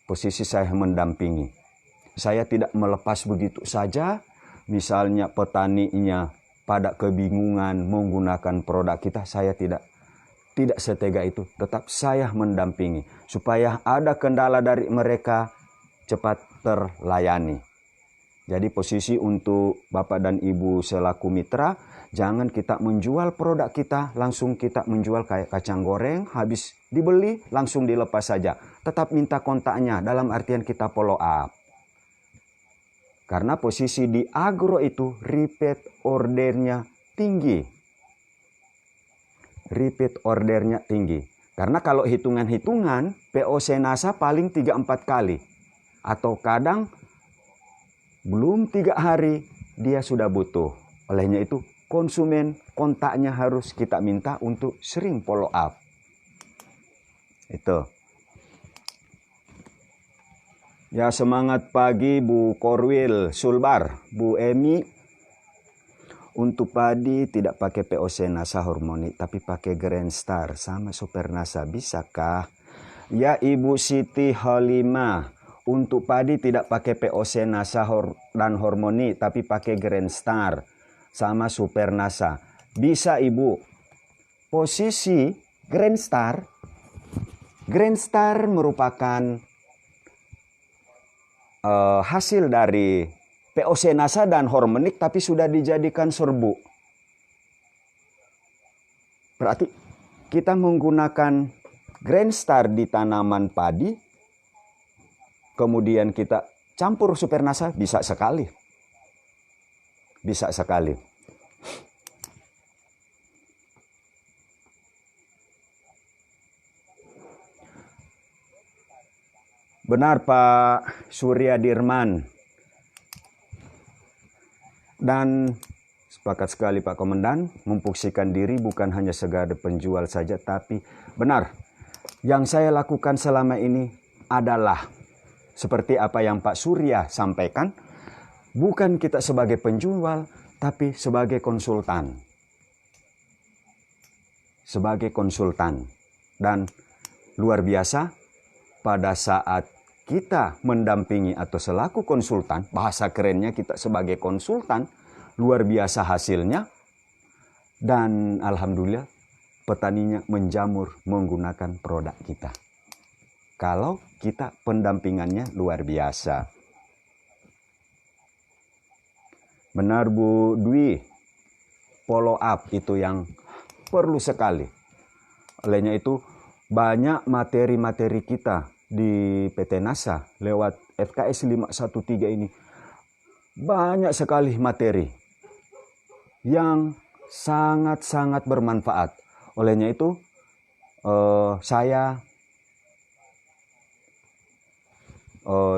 Posisi saya mendampingi. Saya tidak melepas begitu saja. Misalnya petaninya pada kebingungan menggunakan produk kita, saya tidak setega itu. Tetap saya mendampingi supaya ada kendala dari mereka cepat terlayani. Jadi posisi untuk Bapak dan Ibu selaku mitra, jangan kita menjual produk kita langsung kita menjual kayak kacang goreng, habis dibeli langsung dilepas saja. Tetap minta kontaknya dalam artian kita follow up. Karena posisi di agro itu repeat ordernya tinggi. Repeat ordernya tinggi. Karena kalau hitungan-hitungan POC NASA paling 3-4 kali. Atau kadang belum 3 hari dia sudah butuh. Olehnya itu konsumen kontaknya harus kita minta untuk sering follow up. Itu. Ya semangat pagi Bu Korwil Sulbar, Bu Emi. Untuk padi tidak pakai POC NASA hormonik tapi pakai Grand Star sama Super NASA. Bisakah? Ya Ibu Siti Halimah. Untuk padi tidak pakai POC NASA dan hormonik tapi pakai Grand Star sama Super NASA. Bisa Ibu. Posisi Grand Star merupakan hasil dari POC NASA dan hormonik tapi sudah dijadikan serbu. Berarti kita menggunakan Grand Star di tanaman padi, kemudian kita campur Super NASA bisa sekali. Bisa sekali. Benar Pak Surya Dirman. Dan sepakat sekali Pak Komandan, memfungsikan diri bukan hanya sekedar penjual saja, tapi benar. Yang saya lakukan selama ini adalah seperti apa yang Pak Surya sampaikan, bukan kita sebagai penjual, tapi sebagai konsultan. Sebagai konsultan. Dan luar biasa, pada saat kita mendampingi atau selaku konsultan, bahasa kerennya kita sebagai konsultan, luar biasa hasilnya. Dan alhamdulillah petaninya menjamur menggunakan produk kita. Kalau kita pendampingannya luar biasa. Benar Bu Dwi, follow up itu yang perlu sekali. Olehnya itu banyak materi-materi kita di PT NASA lewat FKS 513 ini. Banyak sekali materi yang sangat-sangat bermanfaat. Olehnya itu saya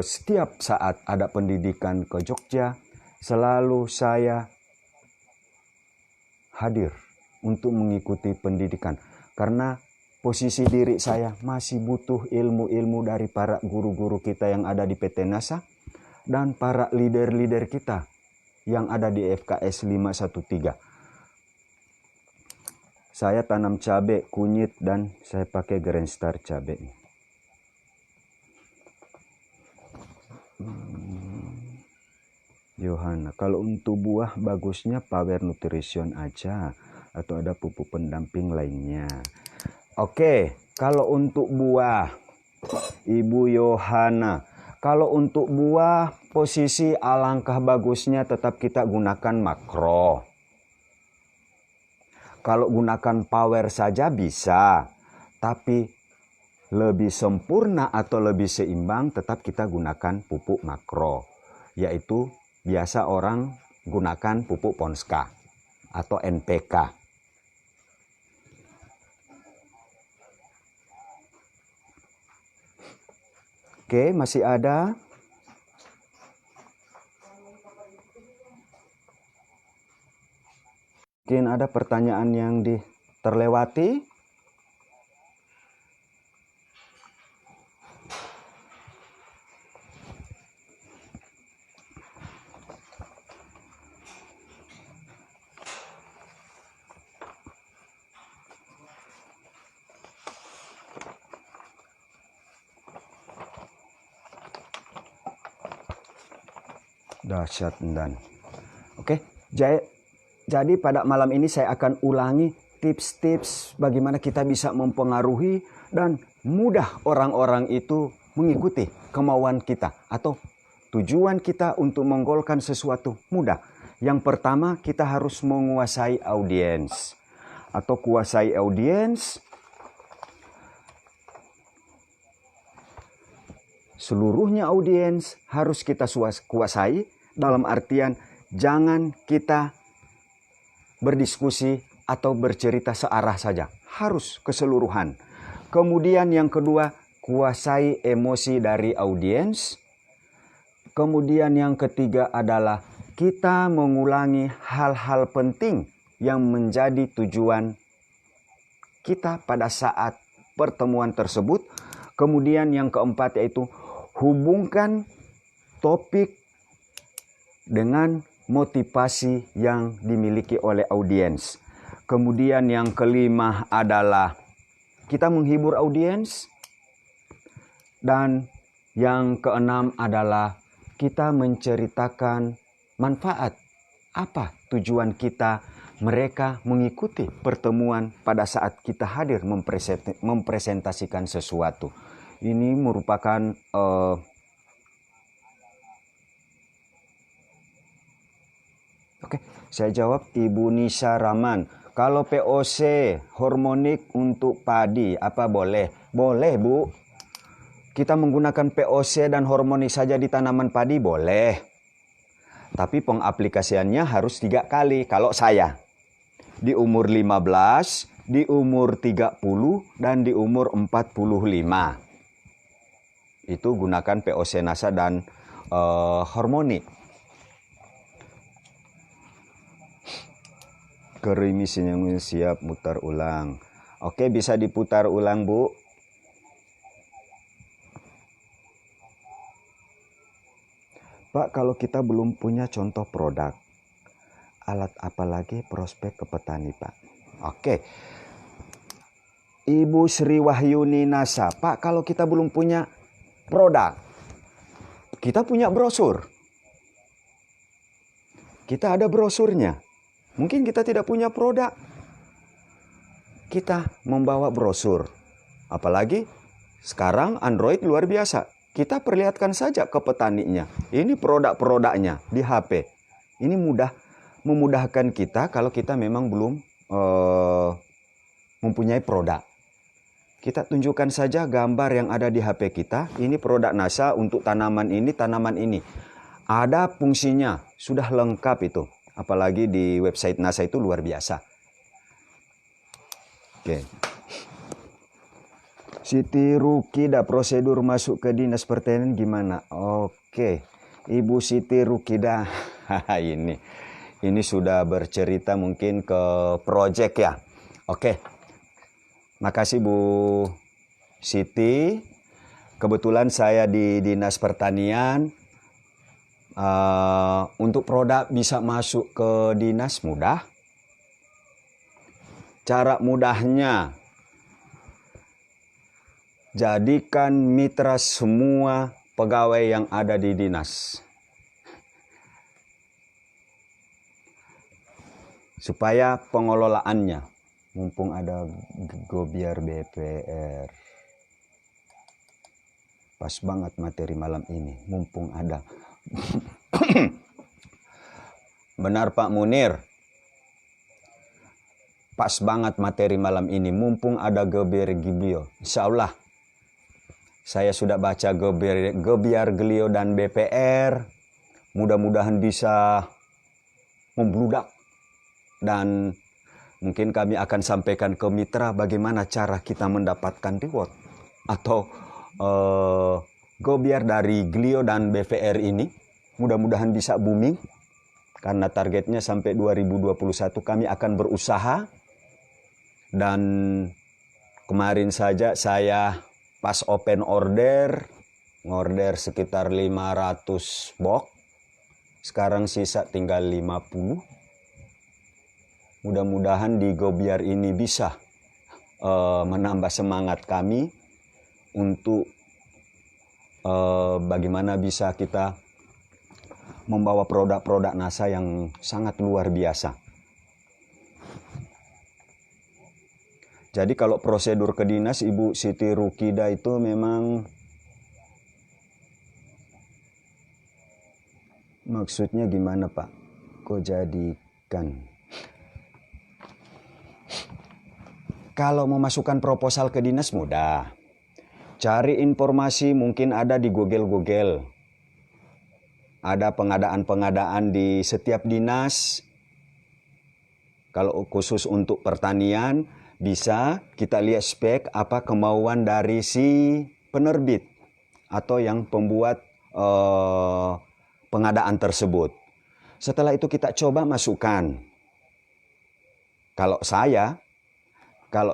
setiap saat ada pendidikan ke Jogja, selalu saya hadir untuk mengikuti pendidikan. Karena posisi diri saya masih butuh ilmu-ilmu dari para guru-guru kita yang ada di PT NASA dan para leader-leader kita yang ada di FKS 513. Saya tanam cabai, kunyit, dan saya pakai Grand Star cabai. Yohana, kalau untuk buah bagusnya Power Nutrition aja atau ada pupuk pendamping lainnya. Oke, kalau untuk buah, Ibu Yohana, kalau untuk buah posisi alangkah bagusnya tetap kita gunakan makro. Kalau gunakan power saja bisa, tapi lebih sempurna atau lebih seimbang tetap kita gunakan pupuk makro, yaitu biasa orang gunakan pupuk Ponska atau NPK. Oke, masih ada? Mungkin ada pertanyaan yang terlewati? Dahsyat dan oke, jadi pada malam ini saya akan ulangi tips-tips bagaimana kita bisa mempengaruhi dan mudah orang-orang itu mengikuti kemauan kita atau tujuan kita untuk menggolkan sesuatu mudah. Yang pertama, kita harus menguasai audiens atau kuasai audiens. Seluruhnya audiens harus kita kuasai, dalam artian jangan kita berdiskusi atau bercerita searah saja. Harus keseluruhan. Kemudian yang kedua, kuasai emosi dari audiens. Kemudian yang ketiga adalah kita mengulangi hal-hal penting yang menjadi tujuan kita pada saat pertemuan tersebut. Kemudian yang keempat yaitu hubungkan topik dengan motivasi yang dimiliki oleh audiens. Kemudian yang kelima adalah kita menghibur audiens. Dan yang keenam adalah kita menceritakan manfaat. Apa tujuan kita mereka mengikuti pertemuan pada saat kita hadir mempresentasikan sesuatu. Ini merupakan oke, saya jawab Ibu Nisa Rahman. Kalau POC hormonik untuk padi apa boleh? Boleh Bu. Kita menggunakan POC dan hormonik saja di tanaman padi boleh. Tapi pengaplikasiannya harus 3 kali. Kalau saya di umur 15, di umur 30, dan di umur 45. itu gunakan POC NASA dan Harmony. Gerimisnya siap mutar ulang. Oke, bisa diputar ulang, Bu. Pak, kalau kita belum punya contoh produk, alat apa lagi prospek ke petani, Pak? Oke. Ibu Sri Wahyuni NASA, Pak, kalau kita belum punya produk, kita punya brosur. Kita ada brosurnya. Mungkin kita tidak punya produk. Kita membawa brosur. Apalagi sekarang Android luar biasa. Kita perlihatkan saja ke petaninya. Ini produk-produknya di HP. Ini memudahkan kita kalau kita memang belum mempunyai produk. Kita tunjukkan saja gambar yang ada di HP kita. Ini produk NASA untuk tanaman ini, tanaman ini. Ada fungsinya, sudah lengkap itu. Apalagi di website NASA itu luar biasa. Oke. Siti Rukida, prosedur masuk ke dinas pertanian gimana? Oke, Ibu Siti Rukida, ini sudah bercerita mungkin ke project ya. Oke, makasih Bu Siti. Kebetulan saya di dinas pertanian. Untuk produk bisa masuk ke dinas mudah. Cara mudahnya, jadikan mitra semua pegawai yang ada di dinas. Supaya pengelolaannya, mumpung ada Gobiar BPR. Pas banget materi malam ini, mumpung ada. Benar Pak Munir. Pas banget materi malam ini, mumpung ada Gobiar Giblio. Insya Allah. Saya sudah baca Gobiar Glio dan BPR. Mudah-mudahan bisa membludak. Dan mungkin kami akan sampaikan ke mitra bagaimana cara kita mendapatkan reward. Atau Gobiar dari Glio dan BPR ini mudah-mudahan bisa booming. Karena targetnya sampai 2021 kami akan berusaha. Dan kemarin saja saya pas open order, ngorder sekitar 500 box. Sekarang sisa tinggal 50. Mudah-mudahan di Gobiar ini bisa menambah semangat kami untuk bagaimana bisa kita membawa produk-produk NASA yang sangat luar biasa. Jadi kalau prosedur ke dinas Ibu Siti Rukida itu memang maksudnya gimana Pak? Kok jadikan? Kalau memasukkan proposal ke dinas mudah. Cari informasi mungkin ada di Google. Ada pengadaan-pengadaan di setiap dinas. Kalau khusus untuk pertanian, bisa kita lihat spek apa kemauan dari si penerbit atau yang pembuat pengadaan tersebut. Setelah itu kita coba masukkan. Kalau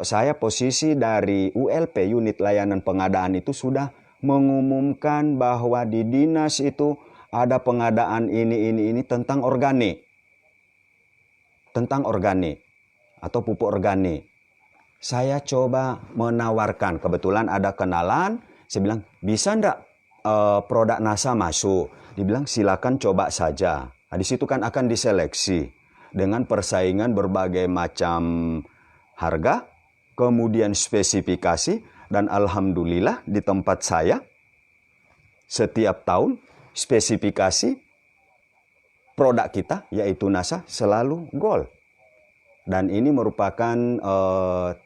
saya posisi dari ULP, unit layanan pengadaan itu sudah mengumumkan bahwa di dinas itu ada pengadaan ini tentang organik. Tentang organik atau pupuk organik. Saya coba menawarkan, kebetulan ada kenalan, saya bilang, bisa enggak produk NASA masuk? Dibilang, silakan coba saja. Nah, di situ kan akan diseleksi dengan persaingan berbagai macam harga, kemudian spesifikasi, dan alhamdulillah di tempat saya, setiap tahun spesifikasi produk kita, yaitu NASA, selalu gold. Dan ini merupakan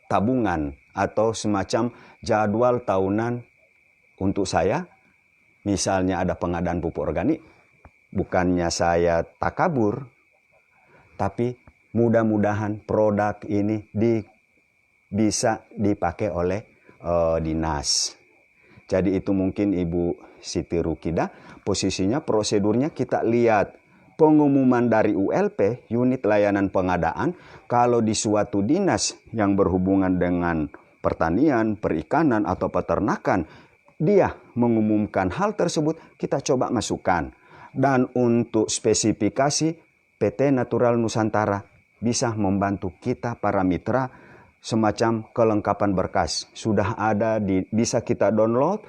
tabungan atau semacam jadwal tahunan untuk saya. Misalnya ada pengadaan pupuk organik, bukannya saya takabur, tapi mudah-mudahan produk ini bisa dipakai oleh dinas. Jadi itu mungkin Ibu Siti Rukida, posisinya prosedurnya kita lihat pengumuman dari ULP, unit layanan pengadaan, kalau di suatu dinas yang berhubungan dengan pertanian, perikanan, atau peternakan, dia mengumumkan hal tersebut, kita coba masukkan. Dan untuk spesifikasi, PT Natural Nusantara bisa membantu kita para mitra semacam kelengkapan berkas. Sudah ada, bisa kita download.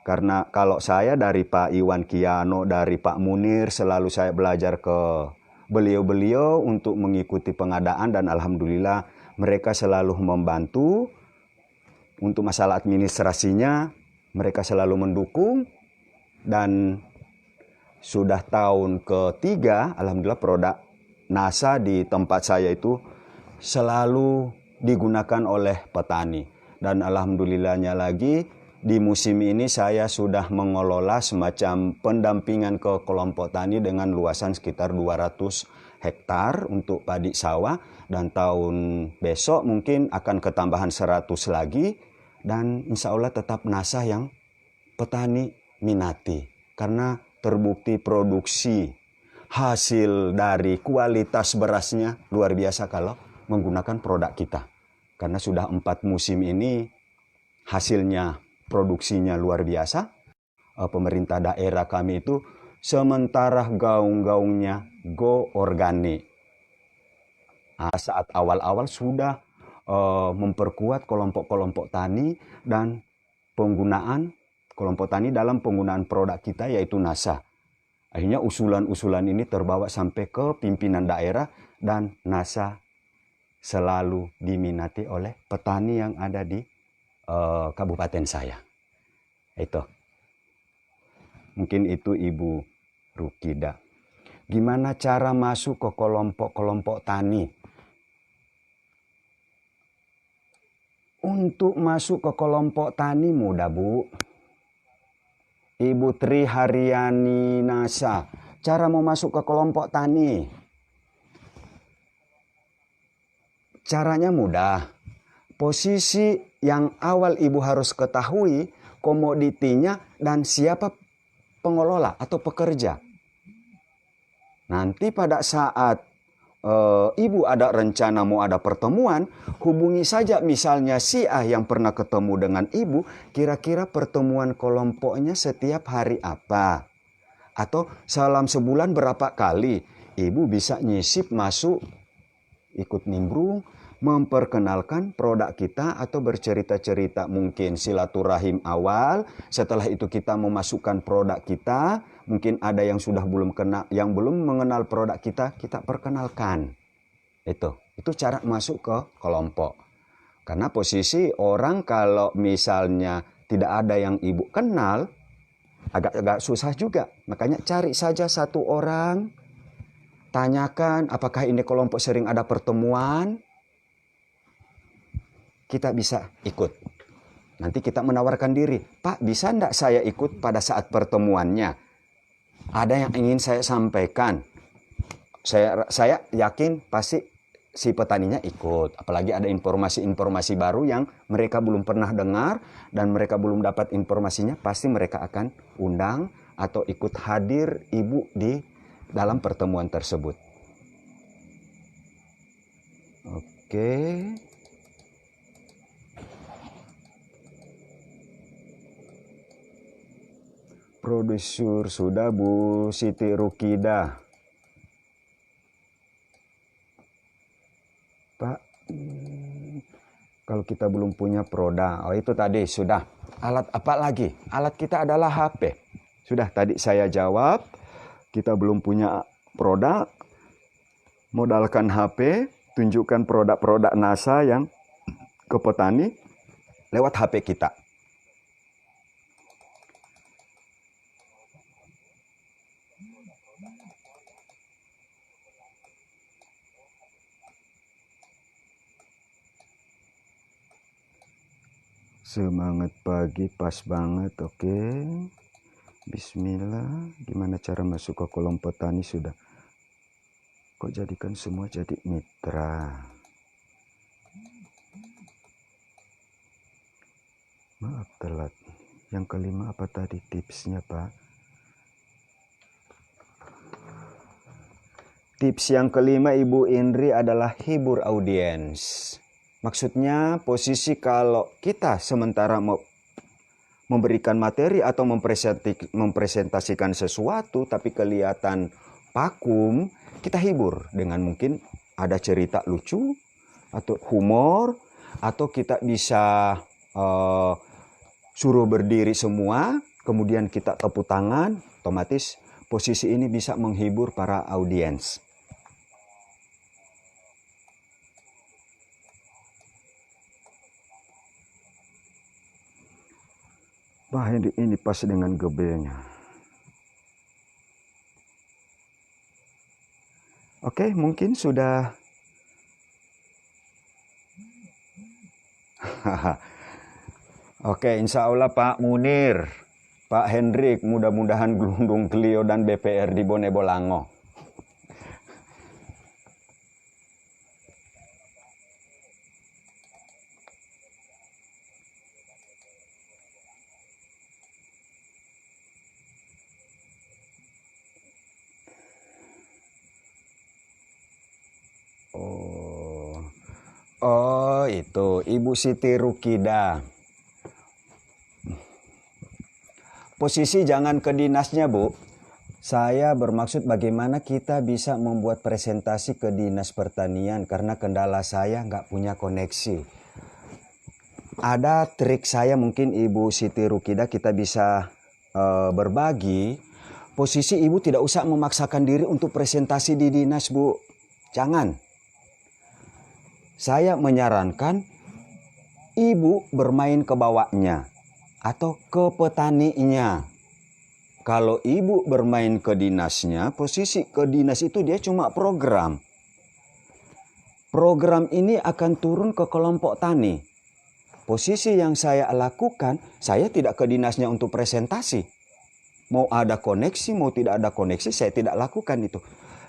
Karena kalau saya dari Pak Iwan Kiano, dari Pak Munir, selalu saya belajar ke beliau-beliau untuk mengikuti pengadaan, dan alhamdulillah mereka selalu membantu. Untuk masalah administrasinya, mereka selalu mendukung. Dan sudah tahun ketiga, alhamdulillah produk NASA di tempat saya itu selalu digunakan oleh petani. Dan alhamdulillahnya lagi, di musim ini saya sudah mengelola semacam pendampingan ke kelompok tani dengan luasan sekitar 200 hektar untuk padi sawah. Dan tahun besok mungkin akan ketambahan 100 lagi. Dan insya Allah tetap NASA yang petani minati. Karena terbukti produksi hasil dari kualitas berasnya luar biasa kalau menggunakan produk kita. Karena sudah 4 musim ini hasilnya, produksinya luar biasa. Pemerintah daerah kami itu sementara gaung-gaungnya go organik. Saat awal-awal sudah memperkuat kelompok-kelompok tani dan penggunaan kelompok tani dalam penggunaan produk kita yaitu NASA. Akhirnya usulan-usulan ini terbawa sampai ke pimpinan daerah dan NASA selalu diminati oleh petani yang ada di kabupaten saya. Itu. Mungkin itu Ibu Rukida. Gimana cara masuk ke kelompok-kelompok tani? Untuk masuk ke kelompok tani mudah, Bu. Ibu Tri Haryani NASA. Cara mau masuk ke kelompok tani. Caranya mudah. Posisi yang awal Ibu harus ketahui komoditinya dan siapa pengelola atau pekerja. Nanti pada saat Ibu ada rencana mau ada pertemuan, hubungi saja misalnya si A yang pernah ketemu dengan Ibu, kira-kira pertemuan kelompoknya setiap hari apa? Atau dalam sebulan berapa kali? Ibu bisa nyisip masuk, ikut nimbrung, memperkenalkan produk kita atau bercerita-cerita mungkin silaturahim awal. Setelah itu kita memasukkan produk kita. Mungkin ada yang sudah yang belum mengenal produk kita perkenalkan. Itu cara masuk ke kelompok. Karena posisi orang kalau misalnya tidak ada yang Ibu kenal, agak susah juga. Makanya cari saja satu orang, tanyakan apakah ini kelompok sering ada pertemuan, kita bisa ikut. Nanti kita menawarkan diri, Pak bisa enggak saya ikut pada saat pertemuannya? Ada yang ingin saya sampaikan. Saya yakin pasti si petaninya ikut. Apalagi ada informasi-informasi baru yang mereka belum pernah dengar dan mereka belum dapat informasinya, pasti mereka akan undang atau ikut hadir Ibu di dalam pertemuan tersebut. Oke. Produser sudah Bu Siti Rukida. Pak, kalau kita belum punya produk, itu tadi sudah. Alat apa lagi? Alat kita adalah HP. Sudah tadi saya jawab, kita belum punya produk, modalkan HP, tunjukkan produk-produk NASA yang ke petani lewat HP kita. Semangat pagi pas banget, oke. Bismillah, gimana cara masuk ke kelompok tani sudah. Kok jadikan semua jadi mitra. Maaf telat. Yang kelima apa tadi tipsnya, Pak? Tips yang kelima Ibu Indri adalah hibur audiens. Maksudnya posisi kalau kita sementara mau memberikan materi atau mempresentasikan sesuatu tapi kelihatan vakum, kita hibur dengan mungkin ada cerita lucu atau humor, atau kita bisa suruh berdiri semua, kemudian kita tepuk tangan, otomatis posisi ini bisa menghibur para audiens. Wah, ini pas dengan gebelnya. Oke, mungkin sudah. Oke, insya Allah Pak Munir, Pak Hendrik, mudah-mudahan Gelundung Clio dan BPR di Bone Bolango. Oh, itu Ibu Siti Rukida. Posisi jangan ke dinasnya, Bu. Saya bermaksud bagaimana kita bisa membuat presentasi ke Dinas Pertanian karena kendala saya nggak punya koneksi. Ada trik saya mungkin Ibu Siti Rukida kita bisa berbagi. Posisi Ibu tidak usah memaksakan diri untuk presentasi di dinas, Bu. Jangan. Saya menyarankan Ibu bermain ke bawahnya atau ke petaninya. Kalau Ibu bermain ke dinasnya, posisi ke dinas itu dia cuma program. Program ini akan turun ke kelompok tani. Posisi yang saya lakukan, saya tidak ke dinasnya untuk presentasi. Mau ada koneksi, mau tidak ada koneksi, saya tidak lakukan itu.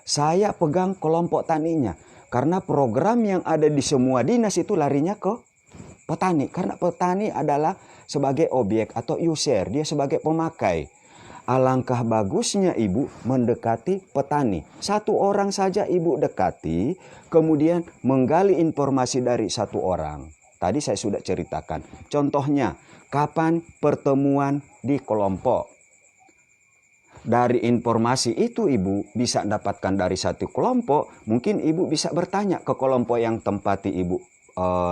Saya pegang kelompok taninya. Karena program yang ada di semua dinas itu larinya ke petani. Karena petani adalah sebagai objek atau user, dia sebagai pemakai. Alangkah bagusnya Ibu mendekati petani. Satu orang saja Ibu dekati, kemudian menggali informasi dari satu orang. Tadi saya sudah ceritakan. Contohnya, kapan pertemuan di kelompok. Dari informasi itu Ibu bisa dapatkan dari satu kelompok, mungkin Ibu bisa bertanya ke kelompok yang tempati Ibu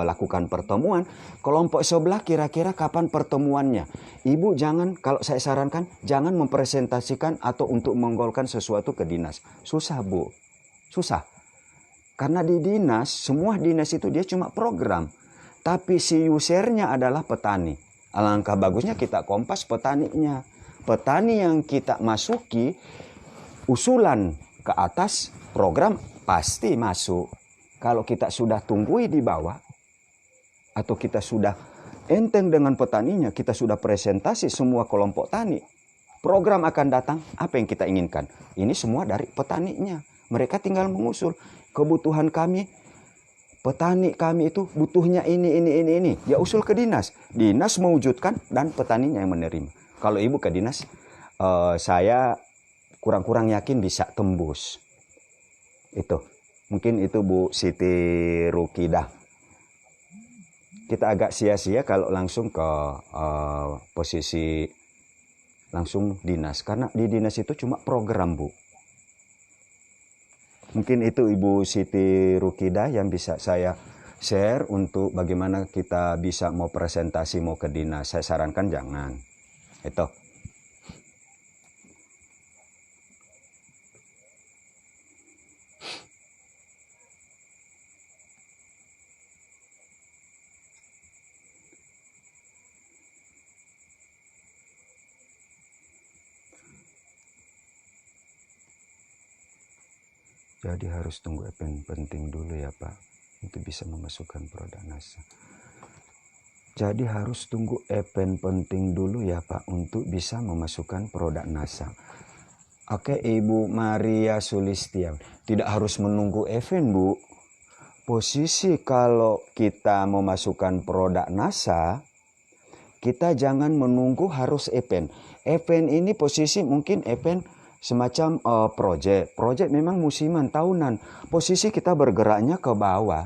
lakukan pertemuan. Kelompok sebelah kira-kira kapan pertemuannya. Ibu jangan, kalau saya sarankan, jangan mempresentasikan atau untuk menggolkan sesuatu ke dinas. Susah, Bu. Susah. Karena di dinas, semua dinas itu dia cuma program. Tapi si usernya adalah petani. Alangkah bagusnya kita kompas petaninya. Petani yang kita masuki, usulan ke atas program pasti masuk. Kalau kita sudah tunggui di bawah, atau kita sudah enteng dengan petaninya, kita sudah presentasi semua kelompok tani, program akan datang apa yang kita inginkan. Ini semua dari petaninya. Mereka tinggal mengusul kebutuhan kami. Petani kami itu butuhnya ini. Ya usul ke dinas. Dinas mewujudkan dan petaninya yang menerima. Kalau Ibu ke dinas, saya kurang-kurang yakin bisa tembus. Itu. Mungkin itu Bu Siti Rukida. Kita agak sia-sia kalau langsung ke posisi langsung dinas. Karena di dinas itu cuma program, Bu. Mungkin itu Ibu Siti Rukida yang bisa saya share untuk bagaimana kita bisa mau presentasi mau ke dinas. Saya sarankan jangan. Itu. Jadi harus tunggu event penting dulu ya Pak, untuk bisa memasukkan produk NASA. Jadi harus tunggu event penting dulu ya Pak, untuk bisa memasukkan produk NASA. Oke Ibu Maria Sulistia, tidak harus menunggu event Bu. Posisi kalau kita memasukkan produk NASA, Kita jangan menunggu harus event. Event ini posisi mungkin event semacam project. Project memang musiman, tahunan. Posisi kita bergeraknya ke bawah.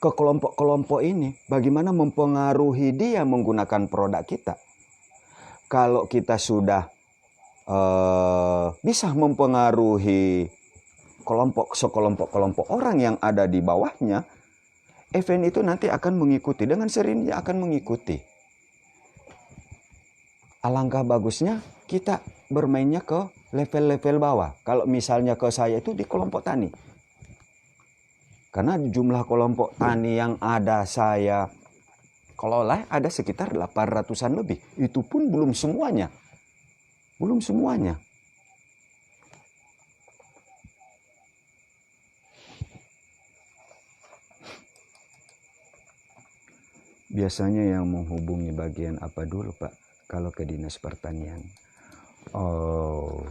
Ke kelompok-kelompok ini. Bagaimana mempengaruhi dia menggunakan produk kita. Kalau kita sudah bisa mempengaruhi sekelompok-kelompok orang yang ada di bawahnya, event itu nanti akan mengikuti, dengan sendirinya akan mengikuti. Alangkah bagusnya kita bermainnya ke level-level bawah. Kalau misalnya ke saya itu di kelompok tani. Karena jumlah kelompok tani yang ada saya kelola ada sekitar 800-an lebih. Itu pun belum semuanya. Belum semuanya. Biasanya yang menghubungi bagian apa dulu, Pak? Kalau ke Dinas Pertanian. Oh.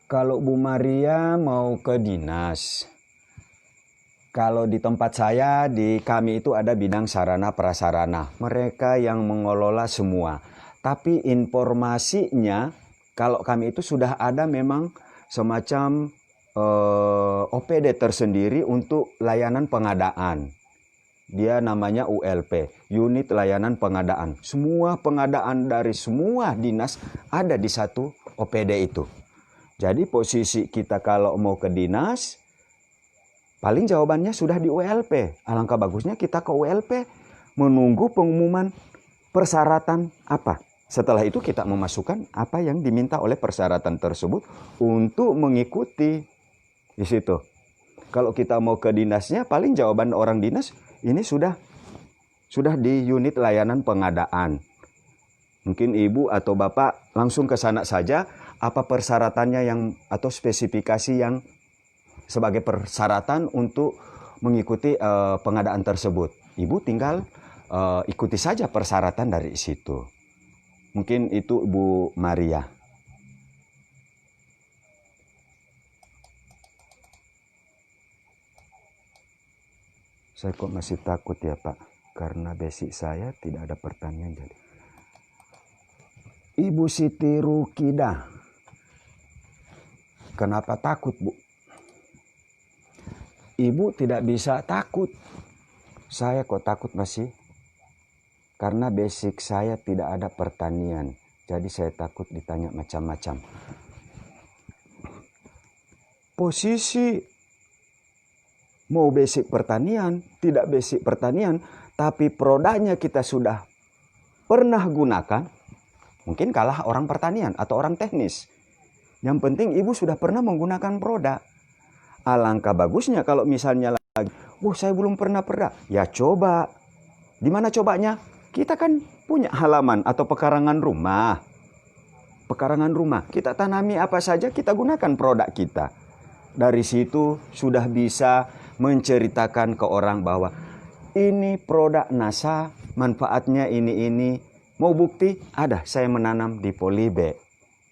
Kalau Bu Maria mau ke dinas. Kalau di tempat saya, di kami itu ada bidang sarana prasarana. Mereka yang mengelola semua. Tapi informasinya, kalau kami itu sudah ada memang semacam OPD tersendiri untuk layanan pengadaan. Dia namanya ULP, Unit Layanan Pengadaan. Semua pengadaan dari semua dinas ada di satu OPD itu. Jadi posisi kita kalau mau ke dinas, paling jawabannya sudah di ULP. Alangkah bagusnya kita ke ULP menunggu pengumuman persyaratan apa. Setelah itu kita memasukkan apa yang diminta oleh persyaratan tersebut untuk mengikuti di situ. Kalau kita mau ke dinasnya, paling jawaban orang dinas ini sudah di unit layanan pengadaan. Mungkin ibu atau bapak langsung ke sana saja, apa persyaratannya yang atau spesifikasi yang sebagai persyaratan untuk mengikuti pengadaan tersebut. Ibu tinggal ikuti saja persyaratan dari situ. Mungkin itu Bu Maria. Saya kok masih takut ya Pak, karena basic saya tidak ada pertanian jadi. Ibu Siti Rukidah, kenapa takut Bu? Ibu tidak bisa takut. Saya kok takut masih? Karena basic saya tidak ada pertanian, jadi saya takut ditanya macam-macam. Posisi mau basic pertanian, tidak basic pertanian, tapi produknya kita sudah pernah gunakan, mungkin kalah orang pertanian atau orang teknis. Yang penting ibu sudah pernah menggunakan produk. Alangkah bagusnya kalau misalnya lagi, saya belum pernah. Ya coba. Di mana cobanya? Kita kan punya halaman atau pekarangan rumah. Pekarangan rumah, kita tanami apa saja, kita gunakan produk kita. Dari situ sudah bisa menceritakan ke orang bahwa ini produk NASA, manfaatnya ini. Mau bukti? Ada, saya menanam di polybag.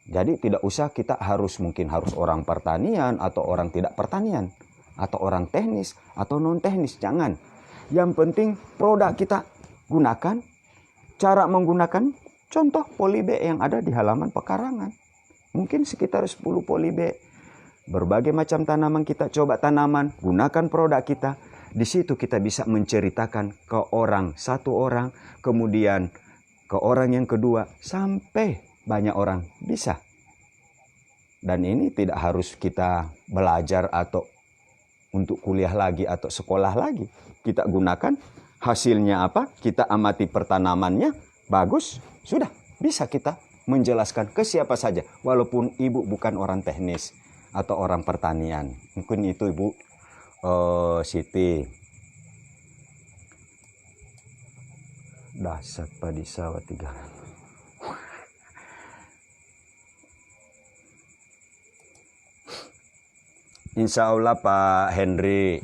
Jadi tidak usah kita mungkin harus orang pertanian atau orang tidak pertanian. Atau orang teknis atau non teknis, jangan. Yang penting produk kita gunakan, cara menggunakan, contoh polybag yang ada di halaman pekarangan. Mungkin sekitar 10 polybag. Berbagai macam tanaman kita coba tanaman, gunakan produk kita. Di situ kita bisa menceritakan ke satu orang, kemudian ke orang yang kedua, sampai banyak orang bisa. Dan ini tidak harus kita belajar atau untuk kuliah lagi atau sekolah lagi. Kita gunakan hasilnya apa, kita amati pertanamannya, bagus, sudah bisa kita menjelaskan ke siapa saja. Walaupun ibu bukan orang teknis atau orang pertanian. Mungkin itu Ibu Siti. Dasar padi sawah 3. Insya Allah Pak Henry.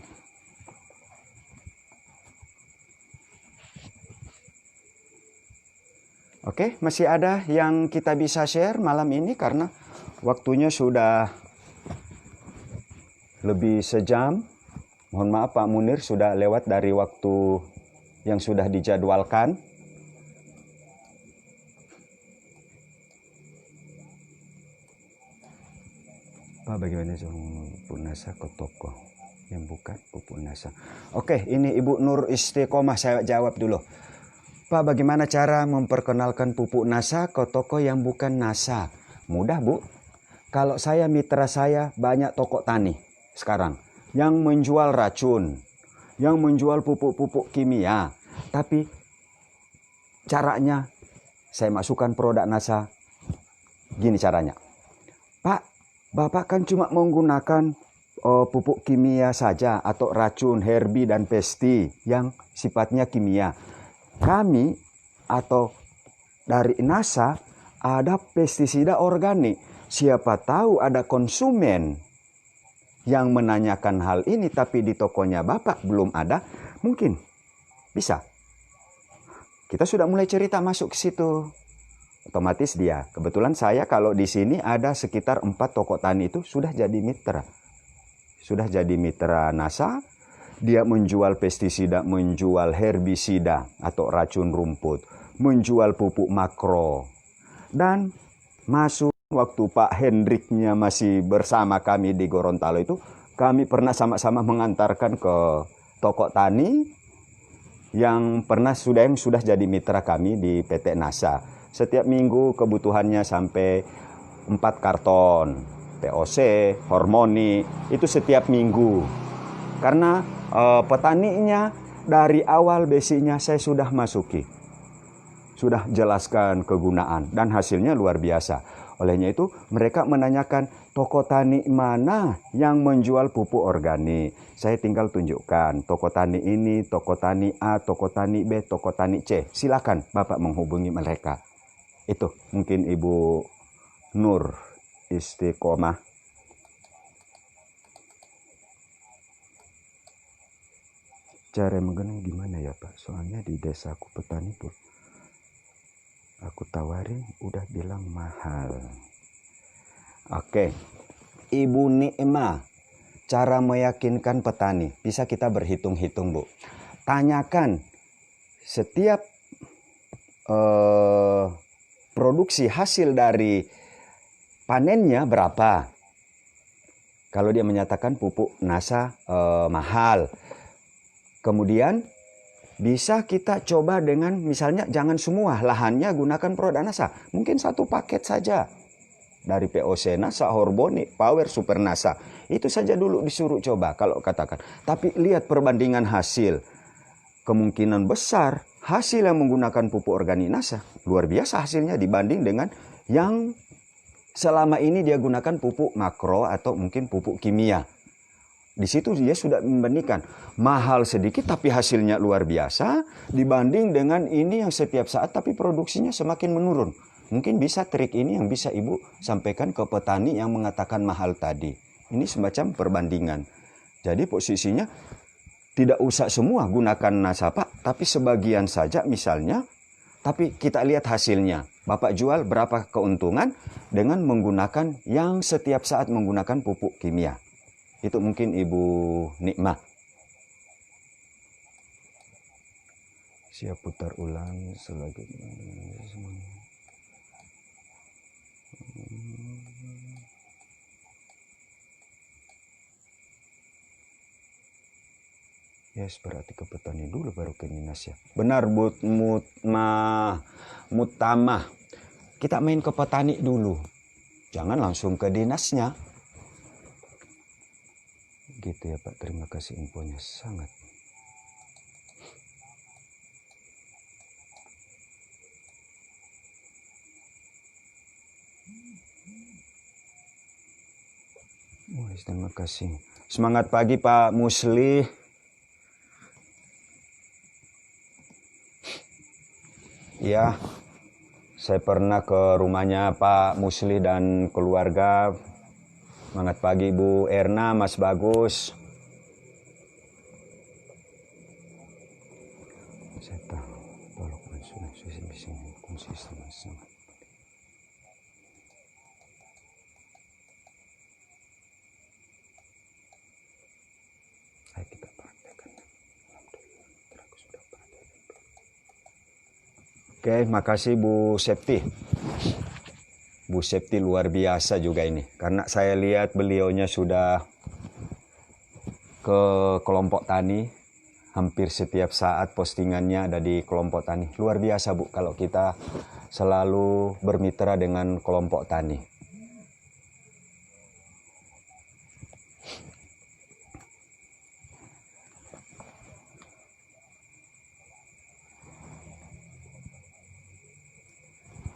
Oke, masih ada yang kita bisa share malam ini karena waktunya sudah lebih sejam. Mohon maaf Pak Munir sudah lewat dari waktu yang sudah dijadwalkan. Pak, bagaimana pupuk nasa ke toko yang bukan pupuk nasa? Oke, ini Ibu Nur Istiqomah, saya jawab dulu. Pak, bagaimana cara memperkenalkan pupuk nasa ke toko yang bukan nasa? Mudah, Bu. Kalau saya, mitra saya banyak toko tani sekarang yang menjual racun, yang menjual pupuk-pupuk kimia. Tapi caranya saya masukkan produk nasa. Gini caranya. Pak, Bapak kan cuma menggunakan pupuk kimia saja atau racun, herbi dan pesti yang sifatnya kimia. Kami atau dari NASA ada pestisida organik. Siapa tahu ada konsumen yang menanyakan hal ini tapi di tokonya Bapak belum ada, mungkin bisa. Kita sudah mulai cerita masuk ke situ. Otomatis dia. Kebetulan saya kalau di sini ada sekitar 4 toko tani itu sudah jadi mitra. Sudah jadi mitra NASA. Dia menjual pestisida, menjual herbisida atau racun rumput, menjual pupuk makro. Dan masuk waktu Pak Hendriknya masih bersama kami di Gorontalo itu, kami pernah sama-sama mengantarkan ke toko tani yang sudah jadi mitra kami di PT NASA. Setiap minggu kebutuhannya sampai 4 karton POC, hormoni, itu setiap minggu. Karena petaninya dari awal basicnya saya sudah masuki. Sudah jelaskan kegunaan dan hasilnya luar biasa. Olehnya itu mereka menanyakan toko tani mana yang menjual pupuk organik. Saya tinggal tunjukkan toko tani ini, toko tani A, toko tani B, toko tani C. Silakan Bapak menghubungi mereka. Itu mungkin Ibu Nur Istiqomah. Cara menggunakan gimana ya Pak? Soalnya di desaku petani pun aku tawarin udah bilang mahal. Oke, Ibu Nikma, cara meyakinkan petani. Bisa kita berhitung-hitung, Bu. Tanyakan setiap produksi hasil dari panennya berapa. Kalau dia menyatakan pupuk NASA mahal. Kemudian bisa kita coba dengan misalnya jangan semua lahannya gunakan produk NASA. Mungkin 1 paket saja. Dari POC NASA, Horbonik, Power, Super NASA. Itu saja dulu disuruh coba kalau katakan. Tapi lihat perbandingan hasil. Kemungkinan besar hasil yang menggunakan pupuk organik NASA luar biasa hasilnya dibanding dengan yang selama ini dia gunakan pupuk makro atau mungkin pupuk kimia. Di situ dia sudah membandingkan mahal sedikit tapi hasilnya luar biasa dibanding dengan ini yang setiap saat tapi produksinya semakin menurun. Mungkin bisa trik ini yang bisa Ibu sampaikan ke petani yang mengatakan mahal tadi. Ini semacam perbandingan. Jadi posisinya tidak usah semua gunakan NASA Pak, tapi sebagian saja misalnya. Tapi kita lihat hasilnya. Bapak jual berapa keuntungan dengan menggunakan yang setiap saat menggunakan pupuk kimia. Itu mungkin Ibu Nikmah. Siap putar ulang selagi yes, berarti ke petani dulu baru ke dinas ya. Benar Bu Mutamah. Kita main ke petani dulu. Jangan langsung ke dinasnya. Gitu ya Pak, terima kasih infonya sangat. Terima kasih. Semangat pagi Pak Musli. Ya, saya pernah ke rumahnya Pak Musli dan keluarga. Semangat pagi Bu Erna, Mas Bagus. Saya tahu, walaupun sudah bisa konsisten sangat. Ayo kita praktekkan. Alhamdulillah, aku sudah praktek. Oke, makasih Bu Septi. Bu Septi luar biasa juga ini. Karena saya lihat beliaunya sudah ke kelompok tani. Hampir setiap saat postingannya ada di kelompok tani. Luar biasa Bu, kalau kita selalu bermitra dengan kelompok tani.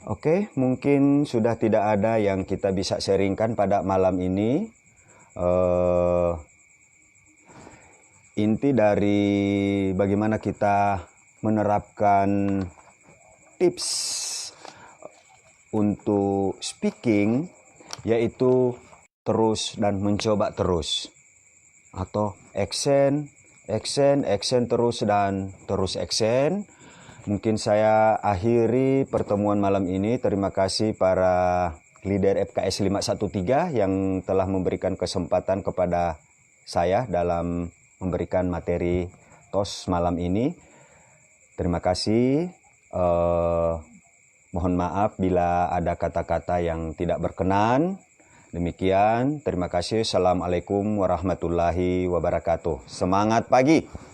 Oke, mungkin sudah tidak ada yang kita bisa sharingkan pada malam ini. Inti dari bagaimana kita menerapkan tips untuk speaking, yaitu terus dan mencoba terus. Atau action terus dan terus action. Mungkin saya akhiri pertemuan malam ini. Terima kasih para leader FKS 513 yang telah memberikan kesempatan kepada saya dalam memberikan materi TOS malam ini. Terima kasih. Mohon maaf bila ada kata-kata yang tidak berkenan. Demikian, terima kasih. Assalamualaikum warahmatullahi wabarakatuh. Semangat pagi!